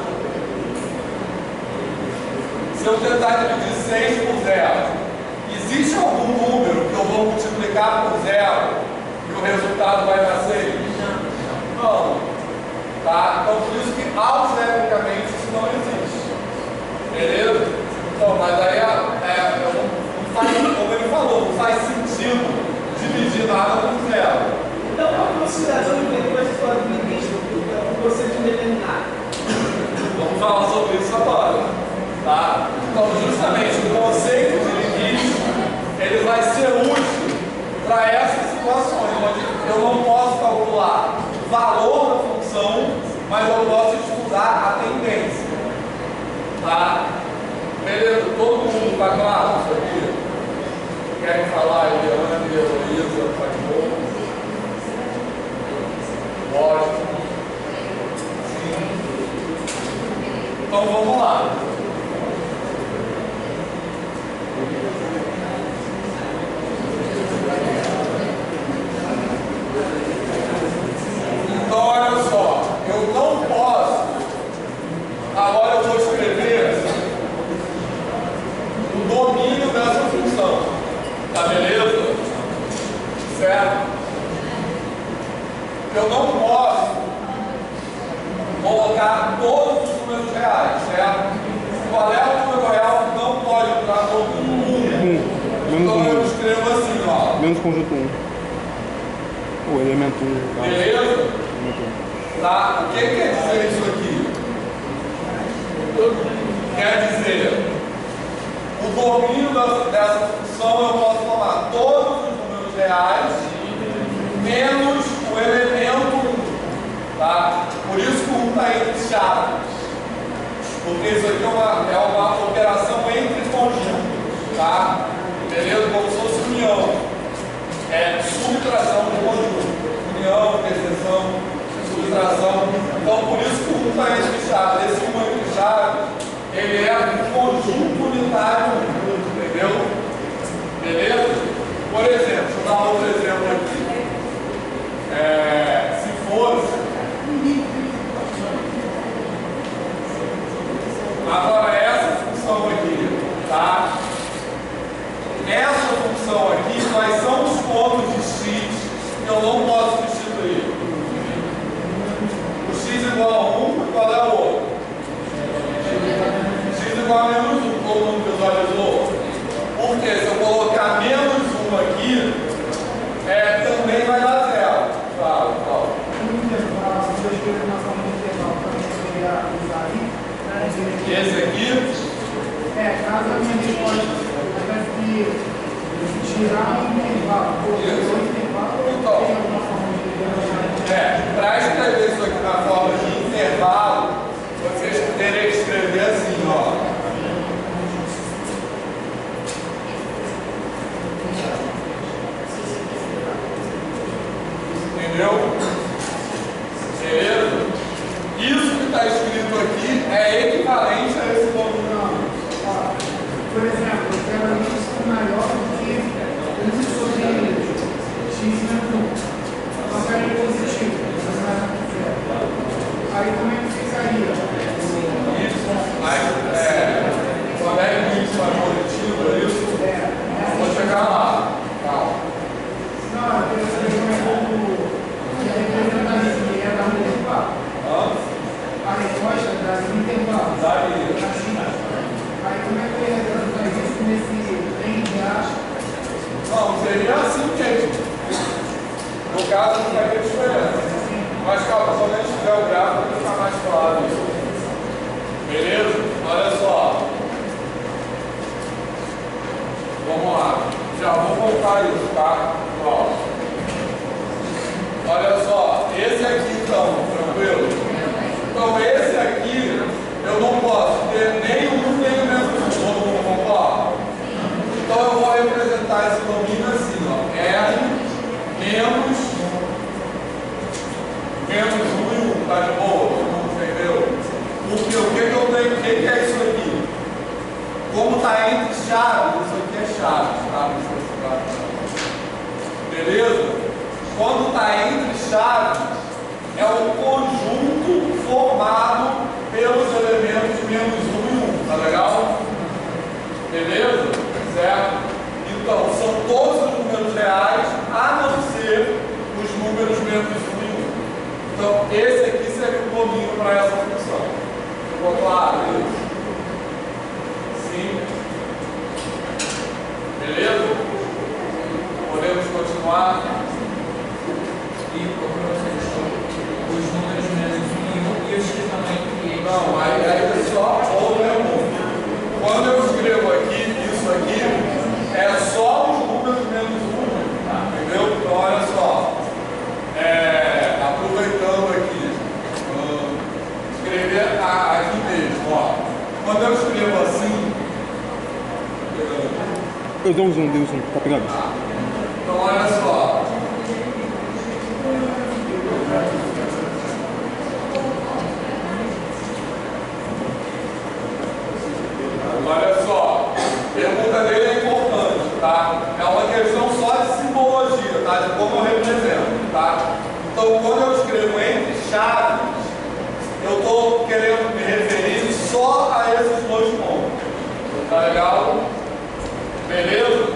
dividir 6 por 0, existe algum número que eu vou multiplicar por 0 e o resultado vai dar 6? Não. Tá? Então, por isso que algebricamente isso não existe. Beleza? Então, mas aí não faz, como ele falou, não faz sentido dividir nada por 0. Então, a consideração de depois pode vir um conceito indeterminado. Vamos falar sobre isso agora. Tá? Então, justamente o conceito de limite ele vai ser útil para essas situações, onde eu não posso calcular o valor da função, mas eu posso estudar a tendência. Tá? Beleza? Todo mundo está claro isso aqui? Querem falar aí, Ana, Heloísa, Fatimou? Lógico. Então vamos lá. Então olha só, eu não posso. Agora eu vou escrever o domínio dessa função. Tá beleza? Certo? Eu não posso colocar todos os números reais, certo? Qual é o número real que não pode entrar todo mundo? Menos Então eu 1. escrevo assim, ó. Menos conjunto 1. O elemento 1. Beleza? Tá? O que quer dizer isso aqui? Quer dizer, o domínio dessa função eu posso tomar todos os números reais menos o elemento 1. Tá? Por isso que o 1 está entre chaves. Porque isso aqui é uma operação entre conjuntos. Tá? Beleza? Como se fosse união. É subtração de conjunto. União, interseção, subtração. Então, por isso que o 1 está entre chaves. Esse 1 entre chaves, ele é um conjunto unitário. Entendeu? Beleza? Por exemplo, deixa eu dar outro exemplo aqui. Se fosse. Agora, essa função aqui, tá? Essa função aqui, quais são os pontos de x que eu não posso substituir? O x igual a 1, qual é o outro? X igual a menos 1, todo mundo visualizou? Porque se eu colocar menos 1 aqui, também vai dar 0. Claro, claro. Esse aqui? Caso a minha resposta tivesse que tirar um intervalo, ou dois intervalos, ou tem alguma forma de para escrever isso aqui na forma de intervalo, vocês teriam que escrever assim, ó. Entendeu? Beleza? Isso que está escrito aqui é equivalente a esse domínio. Por exemplo, eu quero um x maior do que 1 sobre x menos 1. Só quero ele positivo, aí como é que ficaria? Quando é que isso é positivo, é isso? Vou chegar lá. Calma. Não, eu quero saber como é que representar isso, que é dar um intervalo. A resposta dá um intervalo. Aí como é que eu ia representar isso nesse entre aspas? Não, seria assim mesmo. No caso, não vai ter diferença. Mas calma, quando a gente tiver o gráfico, vai ficar mais claro isso. Beleza? Olha só. Vamos lá. Já vou voltar isso, tá? Ó. Olha só. Esse aqui, então, tranquilo? Então, esse aqui, eu não posso ter nem um nem o menos um. Todo mundo concorda? Então, eu vou representar esse domínio assim, ó. R menos 1 e 1, tá de boa? Todo mundo entendeu? Porque o que eu tenho? O que é isso aqui? Como está entre chaves, isso aqui é chaves, tá? Beleza? Quando está entre chaves, é o conjunto formado pelos elementos menos 1 e 1, tá legal? Beleza? Certo? Então, são todos os números reais, a não ser os números menos 1 e 1. Então, esse aqui seria o domínio para essa função. Ficou claro isso? Sim? Beleza? Podemos continuar? E os números menos 1 e 1 e o x também. Não, aí é só ou não. Quando eu escrevo aqui, isso aqui, é só os números menos 1, entendeu? Então, olha só. Aproveitando aqui, escrever aqui mesmo, ó. Quando eu escrevo assim, Eu dou um zoom, tá pegando? então olha só. Olha só, a pergunta dele é importante, tá? É uma questão só de simbologia, tá? De como eu represento, tá? Então, quando eu escrevo entre chaves, eu estou querendo me referir só a esses dois pontos. Tá legal? Beleza?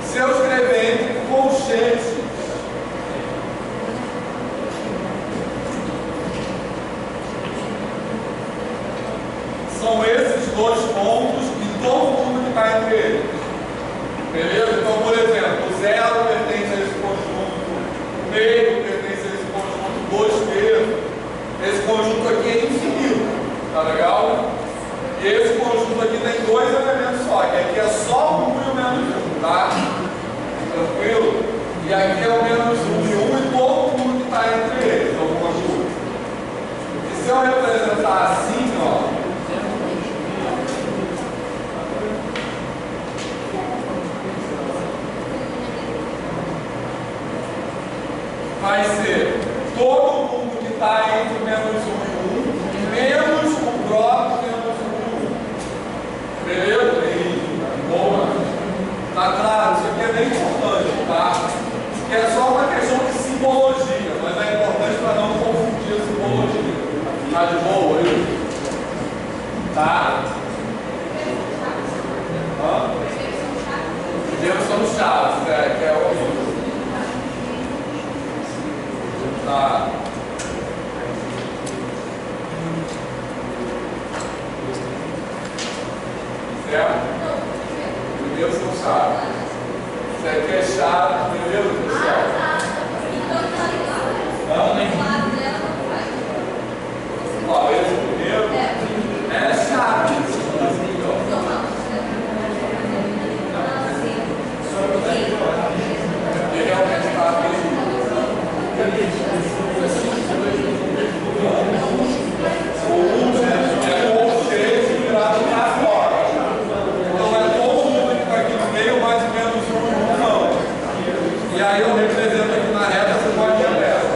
Se eu escrever entre colchetes, são esses dois pontos e todo mundo que está entre eles. Beleza? o meio pertence a esse conjunto 2 terços. Esse conjunto aqui é infinito, tá legal? E esse conjunto aqui tem 2 elementos só, que aqui é só 1 e o menos 1, tá? Tranquilo? E aqui é o menos 1 e 1 e todo mundo que está entre eles, é o conjunto. E se eu representar assim, ó, vai ser todo mundo que está entre menos 1 e 1, menos o próprio menos 1 e 1. Beleza? Boa. Tá claro? Isso aqui é bem importante, tá? Que é só uma questão de simbologia, mas é importante para não confundir a simbologia. Tá de boa, viu? Tá? Primeiro são os chaves, que é o... Tá. Certo? Primeiro são chaves. Isso aqui é chave, primeiro, pessoal. Ó, esse primeiro é chave. Ele realmente está aqui. O último é o colchete virado para fora. Então é todo mundo que está aqui no meio, mais ou menos 1 e 1, não. E aí eu represento aqui na reta, você pode ir aberto.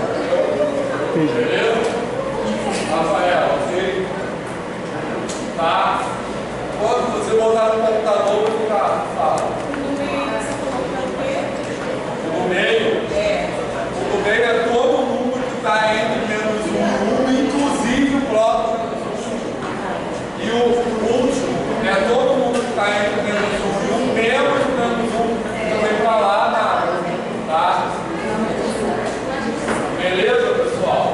Beleza? Rafael, ok? Tá? Quando você botar no computador, vai ficar. Fala. No meio? O meio é todo mundo que está entre menos 1 e 1, inclusive o próprio menos 1. E o último é todo mundo que está entre menos 1 e 1, menos o menos 1, que também para lá nada. Tá? Beleza, pessoal?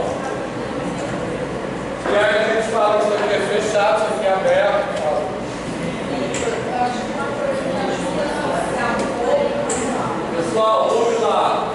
E aí a gente fala que isso aqui é fechado, isso aqui é aberto. Pessoal, ouve lá.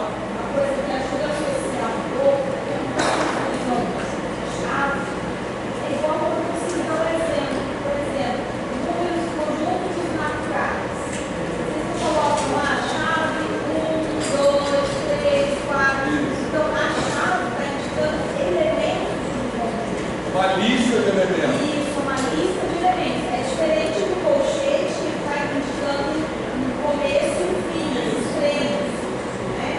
Uma lista de elementos. Isso, uma lista de elementos. É diferente do colchete que está indicando no começo e no fim, os extremos. Né?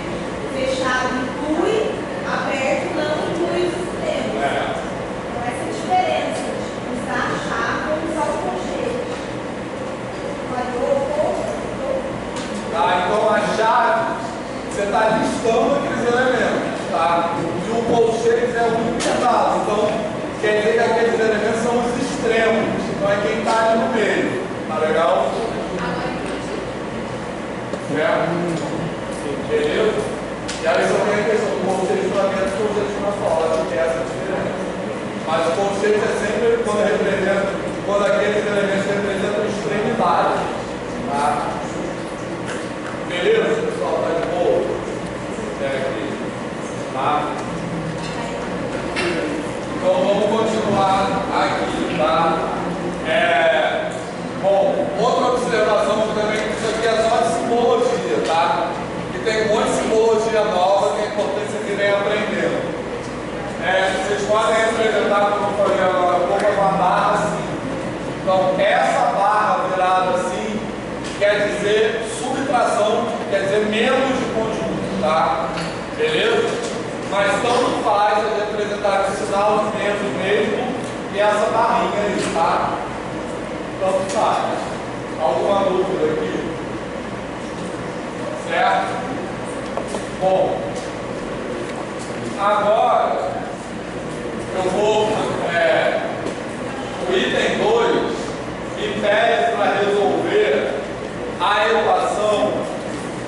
Fechado inclui, aberto não inclui os extremos. Então, essa é a diferença de usar a chave ou usar o colchete. Tá, então a chave, você está listando aqueles elementos. Tá? E o colchete é o intervalo. Então, quer dizer que aqueles elementos são os extremos, então é quem está ali no meio, tá legal? Certo? Beleza? E aí só tem a questão do conceito para dentro e conceito para fora, que é essa diferença. Mas o conceito é sempre quando aqueles elementos representam extremidades. Tá? Beleza, pessoal? Tá de boa? Pega aqui. Tá? Então vamos continuar aqui, tá? Bom, outra observação também, que isso aqui é só de simbologia, tá? Que tem um monte de simbologia nova que é importante vocês irem aprendendo. Vocês podem representar, como eu falei agora, como uma barra assim. Então, essa barra virada assim quer dizer subtração, quer dizer menos de conjunto, tá? Beleza? Mas tanto faz a representar o sinal de menos mesmo e essa barrinha aí, tá? Tanto faz. Alguma dúvida aqui? Certo? Bom, agora eu vou. O item 2 me pede para resolver a equação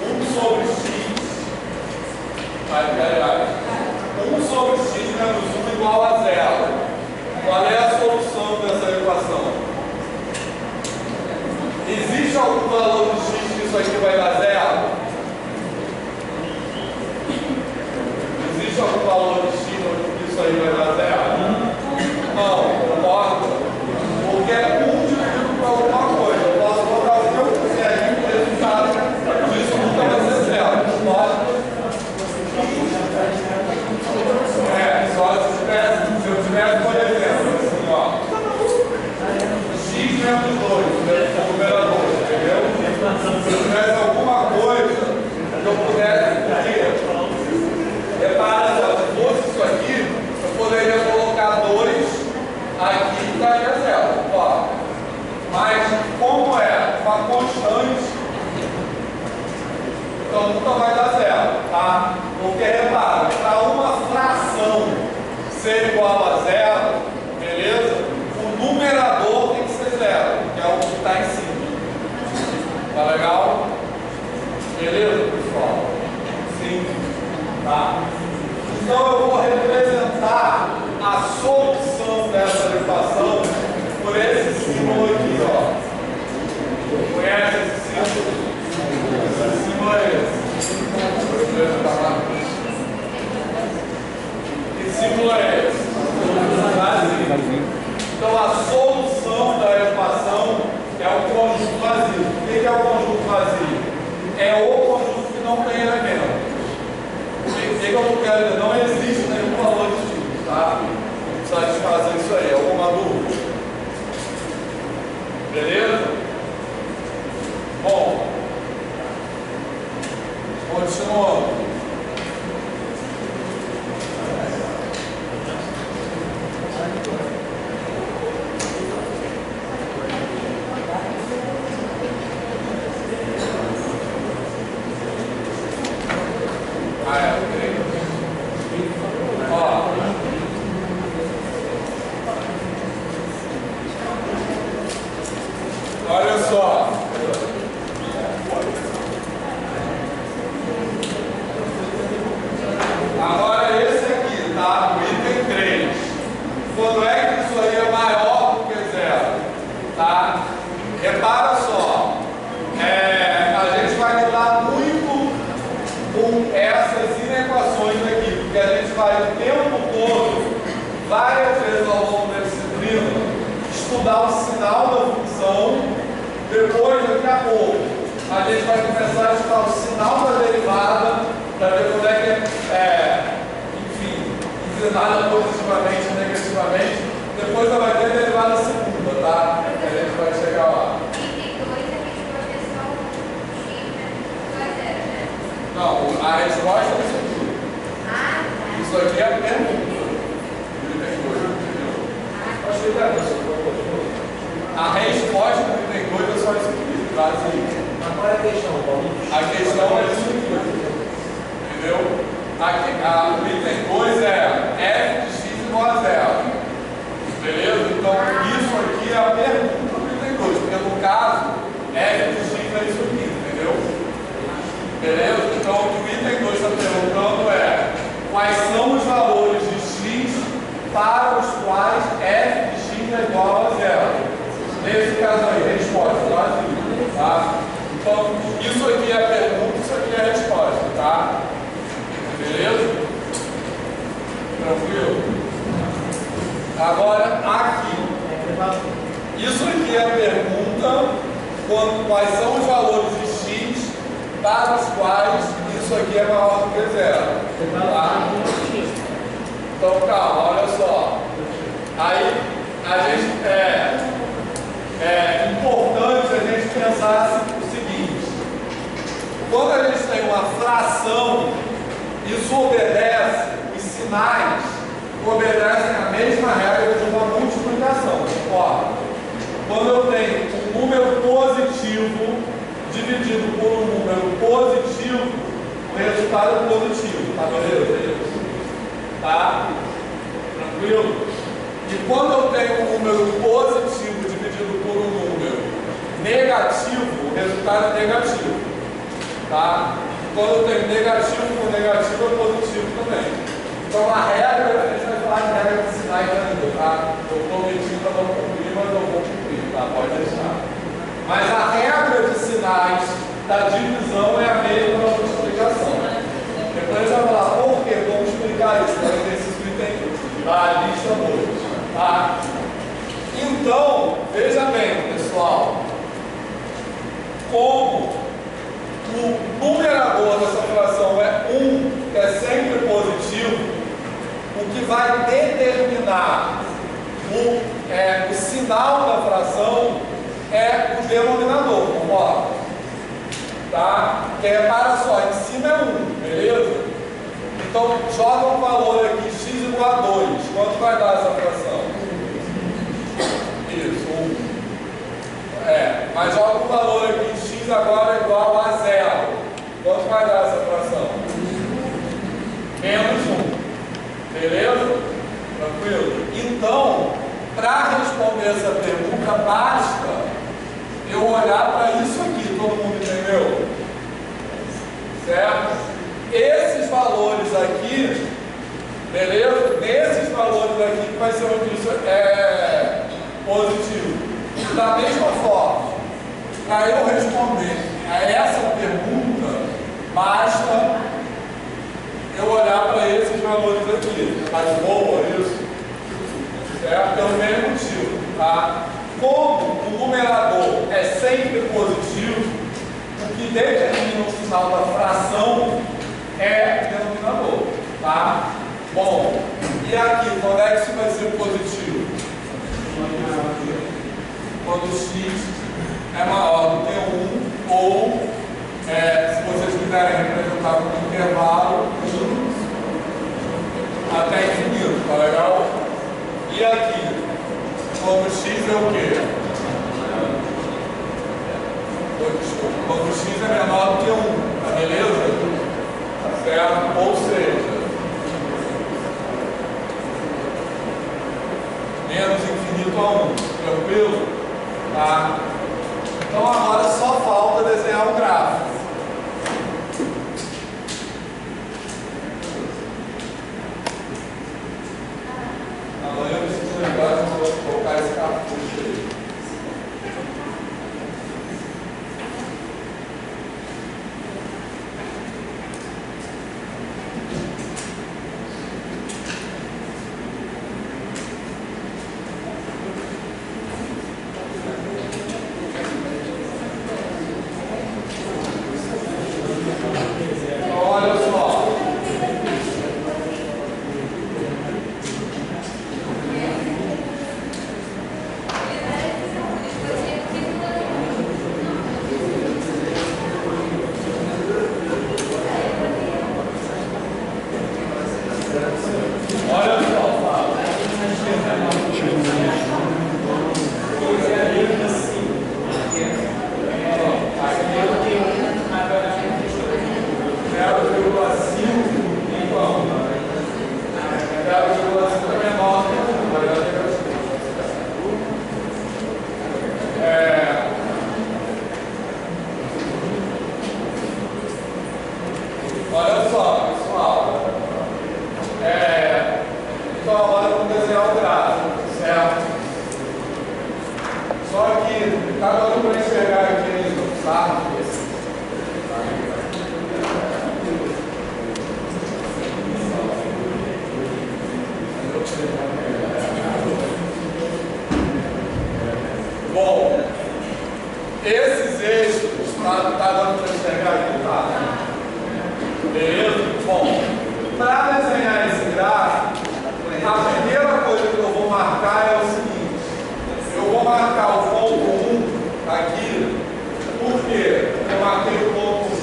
1 sobre x. Aliás, 1 sobre x menos 1 igual a 0. Qual é a solução dessa equação? Existe algum valor de x que isso aqui vai dar 0? existe algum valor de x onde isso aí vai dar zero? Não, concordo. Porque é um dividido por alguma coisa. Eu posso botar o que eu quiser aqui, o resultado disso nunca vai ser zero. Pode? Só se eu tivesse, por exemplo, assim, ó, x menos 2, o numerador, entendeu? Se eu tivesse alguma coisa que eu pudesse, repara só, se fosse isso aqui, eu poderia colocar 2 aqui e daria zero. Ó. Mas como é uma constante, então nunca vai dar zero, tá? Porque repara, para uma fração ser igual a zero, beleza? O numerador tem que ser zero, que é o que está em cima. Tá legal? Beleza, pessoal? Sim. Tá? Então eu vou representar a solução dessa equação por esse símbolo aqui, ó. Conhece esse símbolo? Esse símbolo é esse. Que símbolo é esse? Vazio. Então a solução da equação é o conjunto vazio. O que é o conjunto vazio? É o conjunto que não tem elemento. O que eu não quero dizer? Não existe nenhum valor de x, tá? Satisfazer isso aí. Alguma dúvida? Beleza? Bom, continuando. Olha só. Agora esse aqui, tá? O item 3. Quando é que isso aí é maior do que zero? Tá? Repara só. A gente vai lidar muito com essas inequações aqui, porque a gente vai o tempo todo, várias vezes ao longo da disciplina, estudar o sinal da função. Depois, daqui a pouco, a gente vai começar a estudar o sinal da derivada, para ver como é que enfim, inclinada positivamente ou negativamente. Depois ela vai ter a derivada segunda, tá? A gente vai chegar lá. Não, a resposta é isso aqui. Isso aqui é a pergunta. Achei que a resposta do item 2 é só isso aqui, vazio. Agora a questão, Paulo. A questão é isso aqui. Entendeu? Aqui, o item 2 é f de x igual a zero. Beleza? Então, isso aqui é a pergunta do item 2, porque no caso, f de x é isso aqui, entendeu? Beleza? Então, o que o item 2 está perguntando é quais são os valores de x para os quais f de x é igual a zero. Nesse caso aí, resposta, vazio, tá? Então, isso aqui é a pergunta, isso aqui é a resposta, tá? Beleza? Tranquilo? Agora, aqui. Isso aqui é a pergunta, quais são os valores de x para os quais isso aqui é maior do que zero. Tá? Então, calma, olha só. Aí, a gente é importante a gente pensar o seguinte: quando a gente tem uma fração, isso obedece, os sinais obedecem a mesma regra de uma multiplicação, concorda? Quando eu tenho um número positivo dividido por um número positivo, o resultado é positivo, tá beleza? Tá? Tranquilo? E quando eu tenho um número positivo dividido por um número negativo, o resultado é negativo. Tá? Quando eu tenho negativo com negativo, é positivo também. Então a regra, a gente vai falar de regra de sinais ainda, tá? Eu prometi para não cumprir, mas eu vou cumprir, tá? Pode deixar. Mas a regra de sinais da divisão é a mesma da multiplicação. Depois a gente vai falar por quê? Vamos explicar denominador, concorda? Tá? Que repara só, em cima é 1, beleza? Então, joga um valor aqui, x igual a 2. Quanto vai dar essa fração? Isso, 1. Mas joga um valor aqui, x agora igual a 0. Quanto vai dar essa fração? Menos 1. Beleza? Tranquilo? Então, para responder essa pergunta, basta eu olhar para isso aqui. Todo mundo entendeu? Certo? Esses valores aqui, beleza? Nesses valores aqui que vai ser onde isso é positivo. Da mesma forma, para eu responder a essa pergunta, basta eu olhar para esses valores aqui. Tá de boa isso? Certo? Pelo mesmo motivo, tá? Como o numerador é sempre positivo, o que determina o sinal da fração é o denominador, tá? Bom, e aqui, quando é que isso vai ser positivo? Quando x é maior do que 1, ou, se vocês quiserem representar como intervalo, até infinito, tá legal? E aqui, quando x é o quê? Quando x é menor do que 1, tá beleza? Certo? Ou seja, menos infinito a 1, tranquilo? Tá? Então agora só falta desenhar o gráfico. Amanhã eu preciso lembrar de colocar esse cartucho aí. Olha só, pessoal. Então agora vamos desenhar o gráfico, certo? Só que cada um para enxergar aqui, sabe? Bom, esses eixos, tá dando para enxergar aqui, tá? Beleza? Bom, para desenhar esse gráfico, a primeira coisa que eu vou marcar é o seguinte: eu vou marcar o ponto 1 aqui. Por quê? Eu marquei o ponto 1.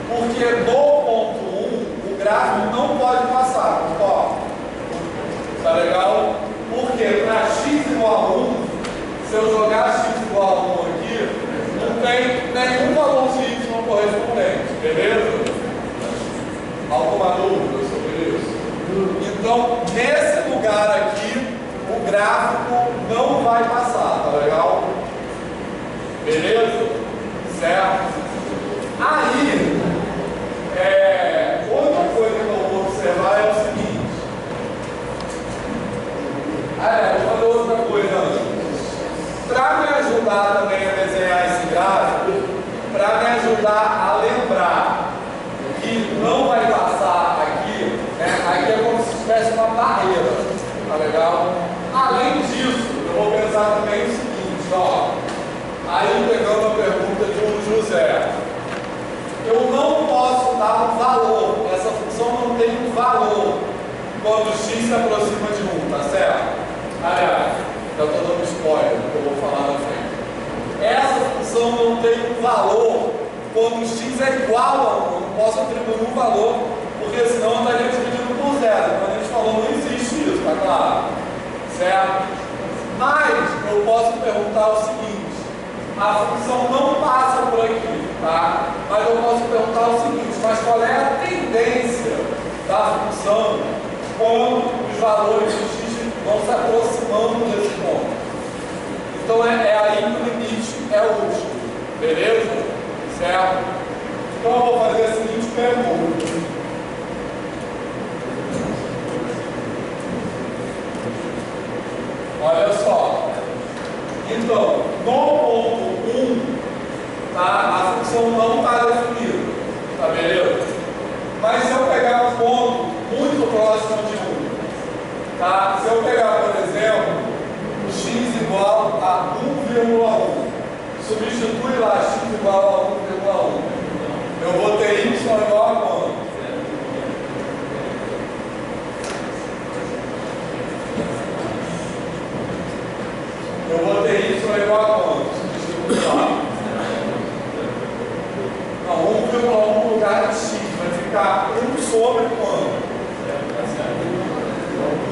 Porque do ponto 1 o gráfico não pode passar, concorda? Tá legal? Porque para x igual a 1, se eu jogar x igual a 1 aqui, não tem nenhum valor de y correspondente, beleza? Alguma dúvida sobre isso? Então, nesse lugar aqui, o gráfico não vai passar, tá legal? Beleza? Certo? Aí, outra coisa que eu vou observar é o seguinte. Vou fazer outra coisa antes. Para me ajudar também a desenhar esse gráfico, para me ajudar a lembrar que não vai passar aqui, aqui é como se tivesse uma barreira, tá legal? Além disso, eu vou pensar também o seguinte, ó, aí pegando a pergunta de um José, eu não posso dar um valor, essa função não tem um valor quando x se aproxima de 1, tá certo? Aliás, eu estou dando spoiler do que eu vou falar na frente. essa função não tem um valor quando x é igual a 1. Eu não posso atribuir um valor, porque senão eu estaria dividindo por zero. Quando a gente falou, não existe isso, tá claro? Certo? Mas eu posso perguntar o seguinte: a função não passa por aqui, tá? Mas eu posso perguntar o seguinte: mas qual é a tendência da função quando os valores de x vão se aproximando desse ponto? Então é aí que o limite é útil, beleza? Certo? Então eu vou fazer a seguinte pergunta. Olha só. Então, no ponto 1, tá, a função não está definida, tá beleza? Mas se eu pegar um ponto muito próximo de 1, tá? Se eu pegar, por exemplo, x igual a 1,1, substitui lá x igual a 1,1, eu vou ter y igual a quanto? Eu vou ter y igual a quanto? Substitui lá. Não, 1,1 no lugar de x vai ficar 1 sobre quanto?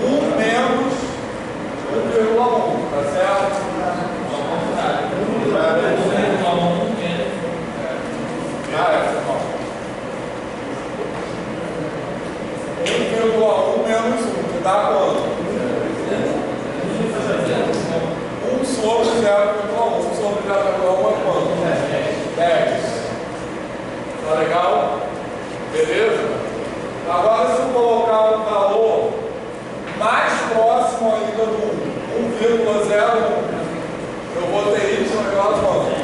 1 menos 1,1, tá certo? Menos 1, que dá quanto? 1 sobre 0,1. 1 sobre 0,1 é quanto? 10. Tá legal? Beleza? Agora, se eu colocar um valor mais próximo ainda do 1,01, eu vou ter y igual a quanto?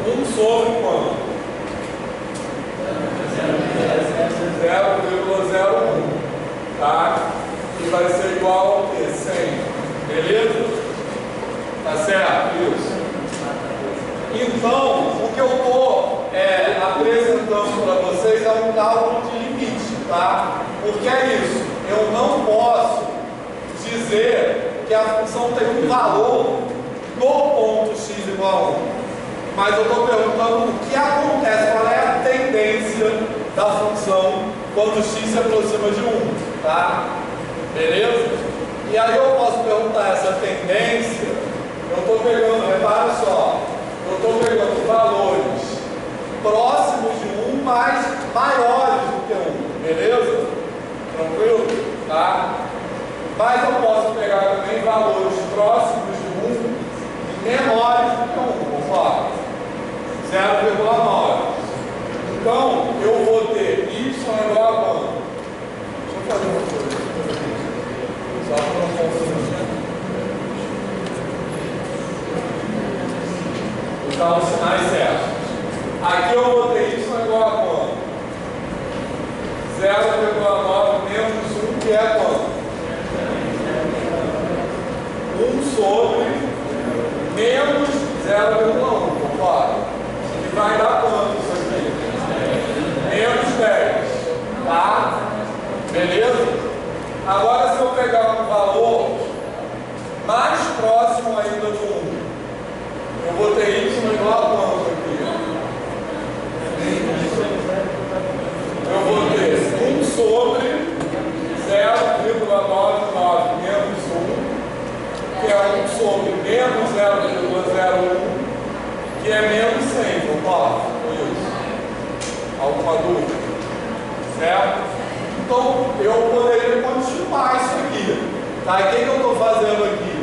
1 sobre quanto? 0,01, tá? E vai ser igual ao quê? 100. Beleza? Tá certo? Isso. Então, o que eu estou apresentando para vocês é um cálculo de limite, tá? Porque é isso. Eu não posso dizer que a função tem um valor no ponto x igual a 1. Mas eu estou perguntando o que acontece, qual é a tendência da função quando x se aproxima de 1, tá? Beleza? E aí eu posso perguntar essa tendência, eu estou pegando, repara só, eu estou pegando valores próximos de 1, mas maiores do que 1, beleza? Tranquilo? Tá? Mas eu posso pegar também valores próximos de 1 e menores do que 1, conforme 0,9. Então, eu vou ter y igual a quanto? Deixa eu fazer uma coisa. Só para não confundir. Vou usar os sinais certos. Aqui eu vou ter y igual a quanto? 0,9 menos 1, que é quanto? 1 sobre menos 0,1, concorda? Que vai dar quanto isso aqui? Menos 10, tá? Beleza? Agora, se eu pegar um valor mais próximo ainda do 1, eu vou ter y igual a quanto aqui? Eu vou ter 1 sobre 0,99 menos 1, que é 1 sobre menos 0,01, que é menos 100, concorda? Isso. Alguma dúvida? Certo? Então, eu poderia continuar isso aqui. Tá? E o que eu estou fazendo aqui?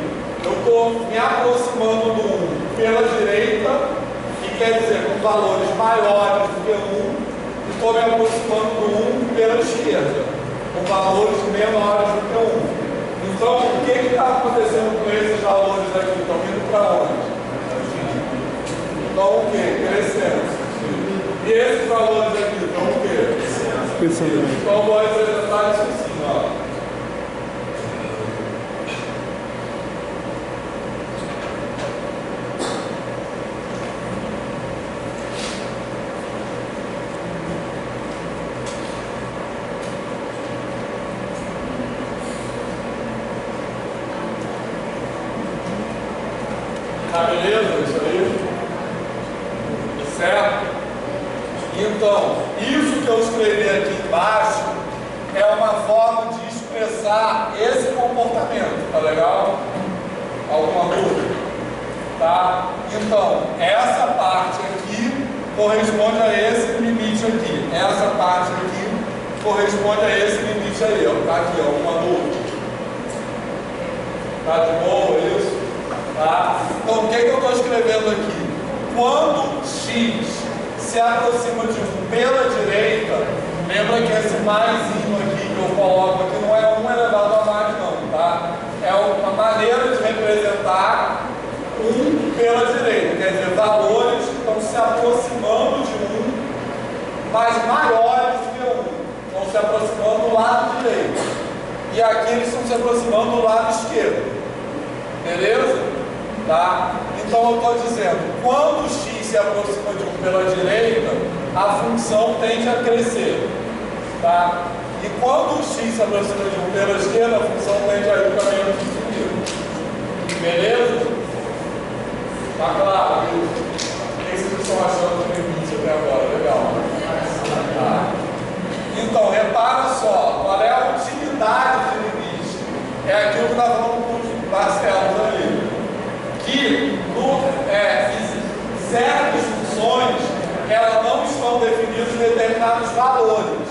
Eu estou me aproximando do 1 pela direita, que quer dizer com valores maiores do que 1, e estou me aproximando do 1 pela esquerda, com valores menores do que 1. Então, o que está acontecendo com esses valores aqui? Estão indo para onde? Estão o quê? Crescendo. E esses valores aqui estão o quê? Então, eu vou representar isso assim, ó. Tá beleza? isso que eu escrevi aqui embaixo é uma forma de expressar esse comportamento, tá legal? Alguma dúvida? Tá? Então, essa parte aqui corresponde a esse limite aqui. Essa parte aqui corresponde a esse limite aí, ó. Tá aqui, ó, uma dúvida. Tá de boa isso? Tá? Então, o que eu estou escrevendo aqui? Quando x se aproxima de 1 pela direita, lembra que esse maisinho aqui que eu coloco aqui não é 1 elevado a mais não, tá? É uma maneira de representar 1 pela direita, quer dizer, valores que estão se aproximando de 1, mas maiores do que 1, estão se aproximando do lado direito, e aqui eles estão se aproximando do lado esquerdo, beleza? Tá? Então eu estou dizendo, quando x se aproxima de 1 pela direita, a função tende a crescer, tá? E quando x se aproxima de 1 pela esquerda, a função tende a ir para menos infinito, beleza? Tá claro, viu? O que vocês estão achando do limite até agora? Legal. Tá. Então, repara só, qual é a utilidade de limite? É aquilo que nós vamos com os Barcelos ali. Que certas funções, elas não estão definidas em determinados valores.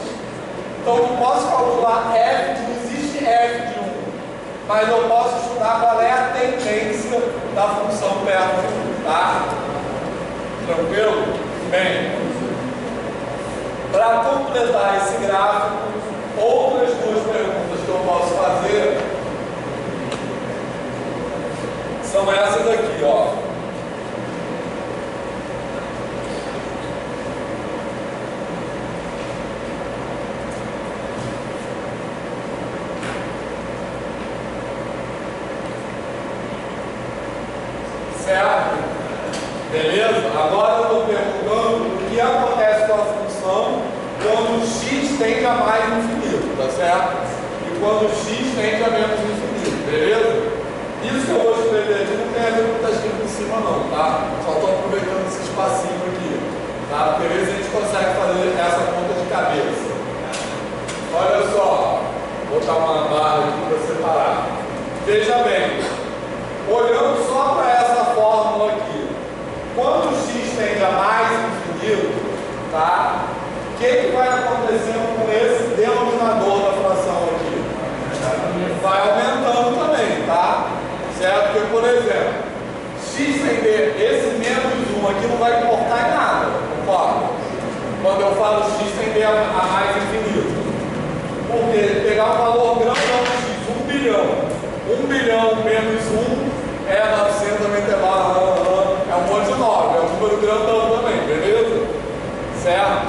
Então, eu não posso calcular f, não existe f de 1. Mas eu posso estudar qual é a tendência da função perto de 1, tá? Tranquilo? Bem, para completar esse gráfico, outras duas perguntas que eu posso fazer são essas aqui, ó. Certo? Beleza? Agora eu estou perguntando o que acontece com a função quando x tende a mais infinito, tá certo? E quando x tende a menos infinito, beleza? Isso que eu vou escrever aqui não tem a ver com o que está escrito em cima não, tá? Só estou aproveitando esse espacinho aqui, tá? Porque às vezes a gente consegue fazer essa conta de cabeça. Olha só, vou botar uma barra aqui para separar. Veja bem, olhando só para essa fórmula aqui, quando x tende a mais infinito, tá? O que vai acontecendo com esse denominador da fração aqui? Vai aumentando também, tá? Certo? Porque, por exemplo, x tender, esse menos 1 aqui não vai importar em nada, concorda? Quando eu falo x tender a mais infinito. Porque pegar um valor grandão de x, 1 bilhão. 1 bilhão menos 1 é 999, é um monte de 9, é um número grandão também, beleza? Certo?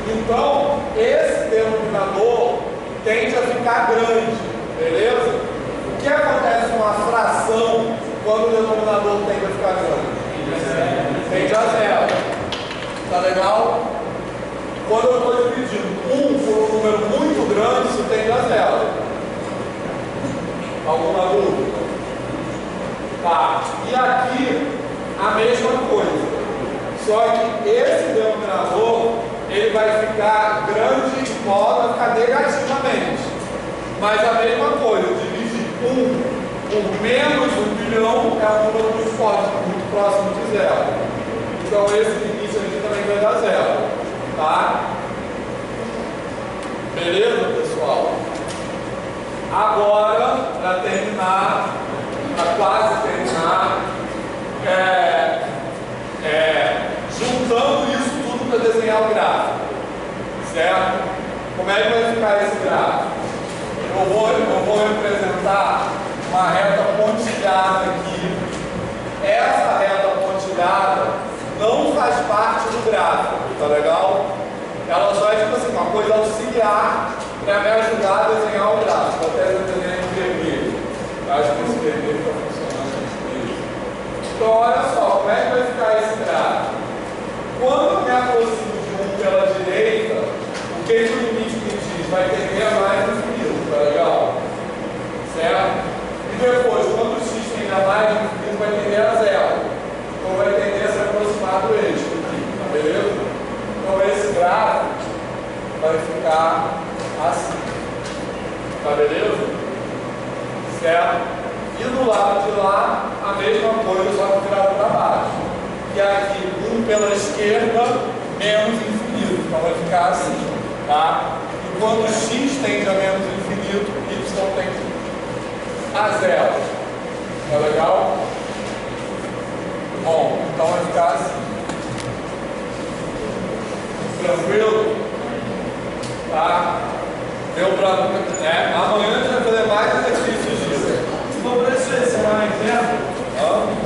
Então, esse denominador tende a ficar grande, beleza? O que acontece com a fração quando o denominador tende a ficar grande? Tende a zero. Tá legal? Quando eu estou dividindo 1 por um número muito grande, isso tende a zero. Alguma dúvida? Tá. E aqui, a mesma coisa. Só que esse denominador, ele vai ficar grande de modo a ficar negativamente. Mas a mesma coisa, dividir 1 por menos 1 bilhão é um número muito forte, muito próximo de zero. Então esse limite aqui também vai dar zero. Tá? Beleza, pessoal? Agora, para terminar, para quase terminar, juntando isso tudo para desenhar o gráfico, certo? Como é que vai ficar esse gráfico? Eu vou representar uma reta pontilhada aqui. Essa reta pontilhada não faz parte do gráfico, tá legal? Ela só é tipo assim, uma coisa auxiliar para me ajudar a desenhar o gráfico. Até eu desenhar em vermelho. Eu acho que esse vermelho está funcionando. Então, olha só, como é que vai ficar esse gráfico? Quando eu me aproximo de 1 pela direita, o que o limite me diz? Vai tender a mais infinito, tá legal? Certo? E depois, quando o x tende a mais infinito, vai tender a zero. Então vai tender a se aproximar do eixo aqui, tá beleza? Então esse gráfico vai ficar assim. Tá beleza? Certo? E do lado de lá, a mesma coisa, só que virado para baixo. Que é aqui, 1 pela esquerda, menos infinito. Então vai ficar assim. Tá? E quando x tende a menos infinito, y tende a zero. Tá legal? Bom, então vai ficar assim. Tranquilo? Tá? Deu pra. Amanhã a gente vai fazer mais exercícios disso. Sobre isso aí, você vai em tempo?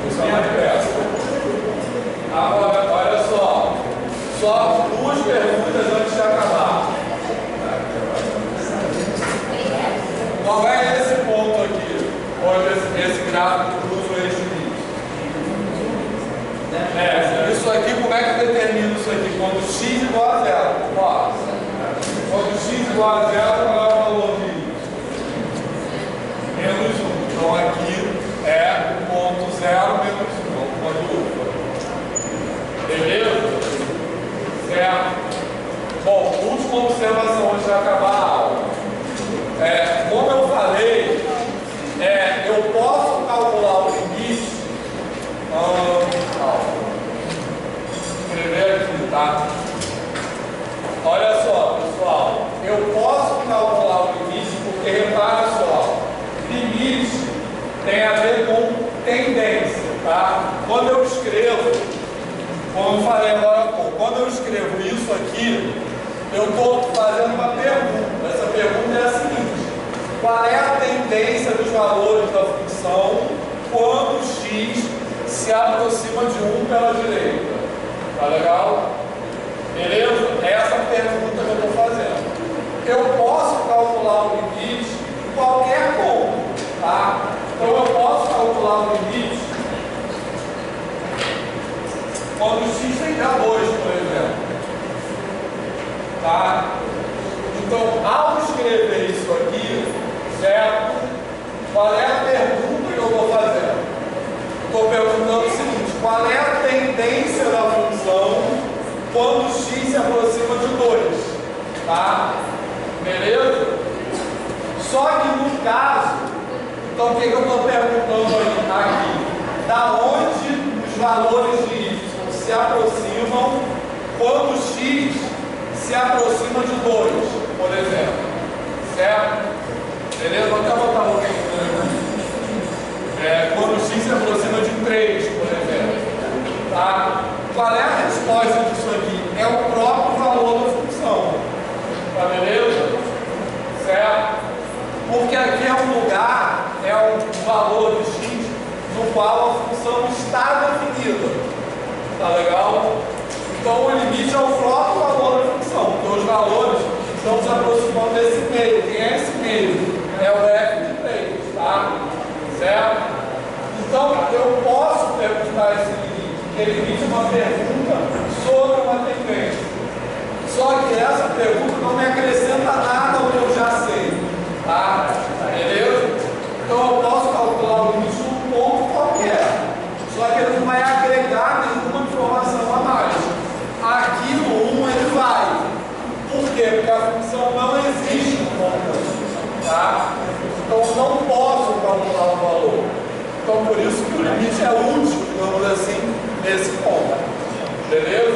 Isso é mais perto. Agora, olha só. Só 2 perguntas antes de acabar. Qual é esse ponto aqui? Onde esse gráfico cruza o eixo Y? Isso aqui, como é que determina isso aqui? Quando x igual a 0. Ó, quando x igual a 0, qual é o valor de y? Menos 1. Então aqui é o ponto 0 menos 1. Quando beleza? Certo? Bom, última observação antes de acabar a aula. Como eu falei, eu posso calcular o limite. Escrever aqui, tá? Olha só, pessoal. Eu posso calcular o limite porque, repara só, limite tem a ver com tendência, tá? Quando eu escrevo, como eu falei agora há pouco, quando eu escrevo isso aqui, eu estou fazendo uma pergunta. Essa pergunta é a seguinte: qual é a tendência dos valores da função quando x se aproxima de 1 pela direita? Tá legal? Beleza? Essa é a pergunta que eu estou fazendo. Eu posso calcular o limite em qualquer ponto, tá? Então eu posso calcular o limite quando x tende a 2, por exemplo. Tá? Então, ao escrever isso aqui, certo? Qual é a pergunta que eu estou fazendo? Estou perguntando o seguinte: qual é a tendência da função quando x se aproxima de 2? Tá? Beleza? Só que no caso, então o que eu estou perguntando aqui? Da onde os valores de y se aproximam quando x se aproxima de 2, por exemplo. Certo? Beleza? Vou até botar um aqui. Quando x se aproxima de 3, por exemplo. Tá? Qual é a resposta disso aqui? É o próprio valor da função. Tá beleza? Certo? Porque aqui é um lugar, é um valor de x no qual a função está definida. Tá legal? Então o limite é o próprio valor da função, porque os valores estão se aproximando desse meio. Quem é esse meio? É o f de 3, tá? Certo? Então eu posso perguntar esse limite, porque limite é uma pergunta sobre uma tendência. Só que essa pergunta não me acrescenta nada ao que eu já sei, tá? Beleza? Então eu posso calcular o limite num ponto qualquer, só que ele não vai agregar nenhuma informação a mais. Aqui no 1 ele vai. Por quê? Porque a função não existe no ponto, tá? Então eu não posso calcular o valor. Então por isso que o limite é útil, digamos assim, nesse ponto. Beleza?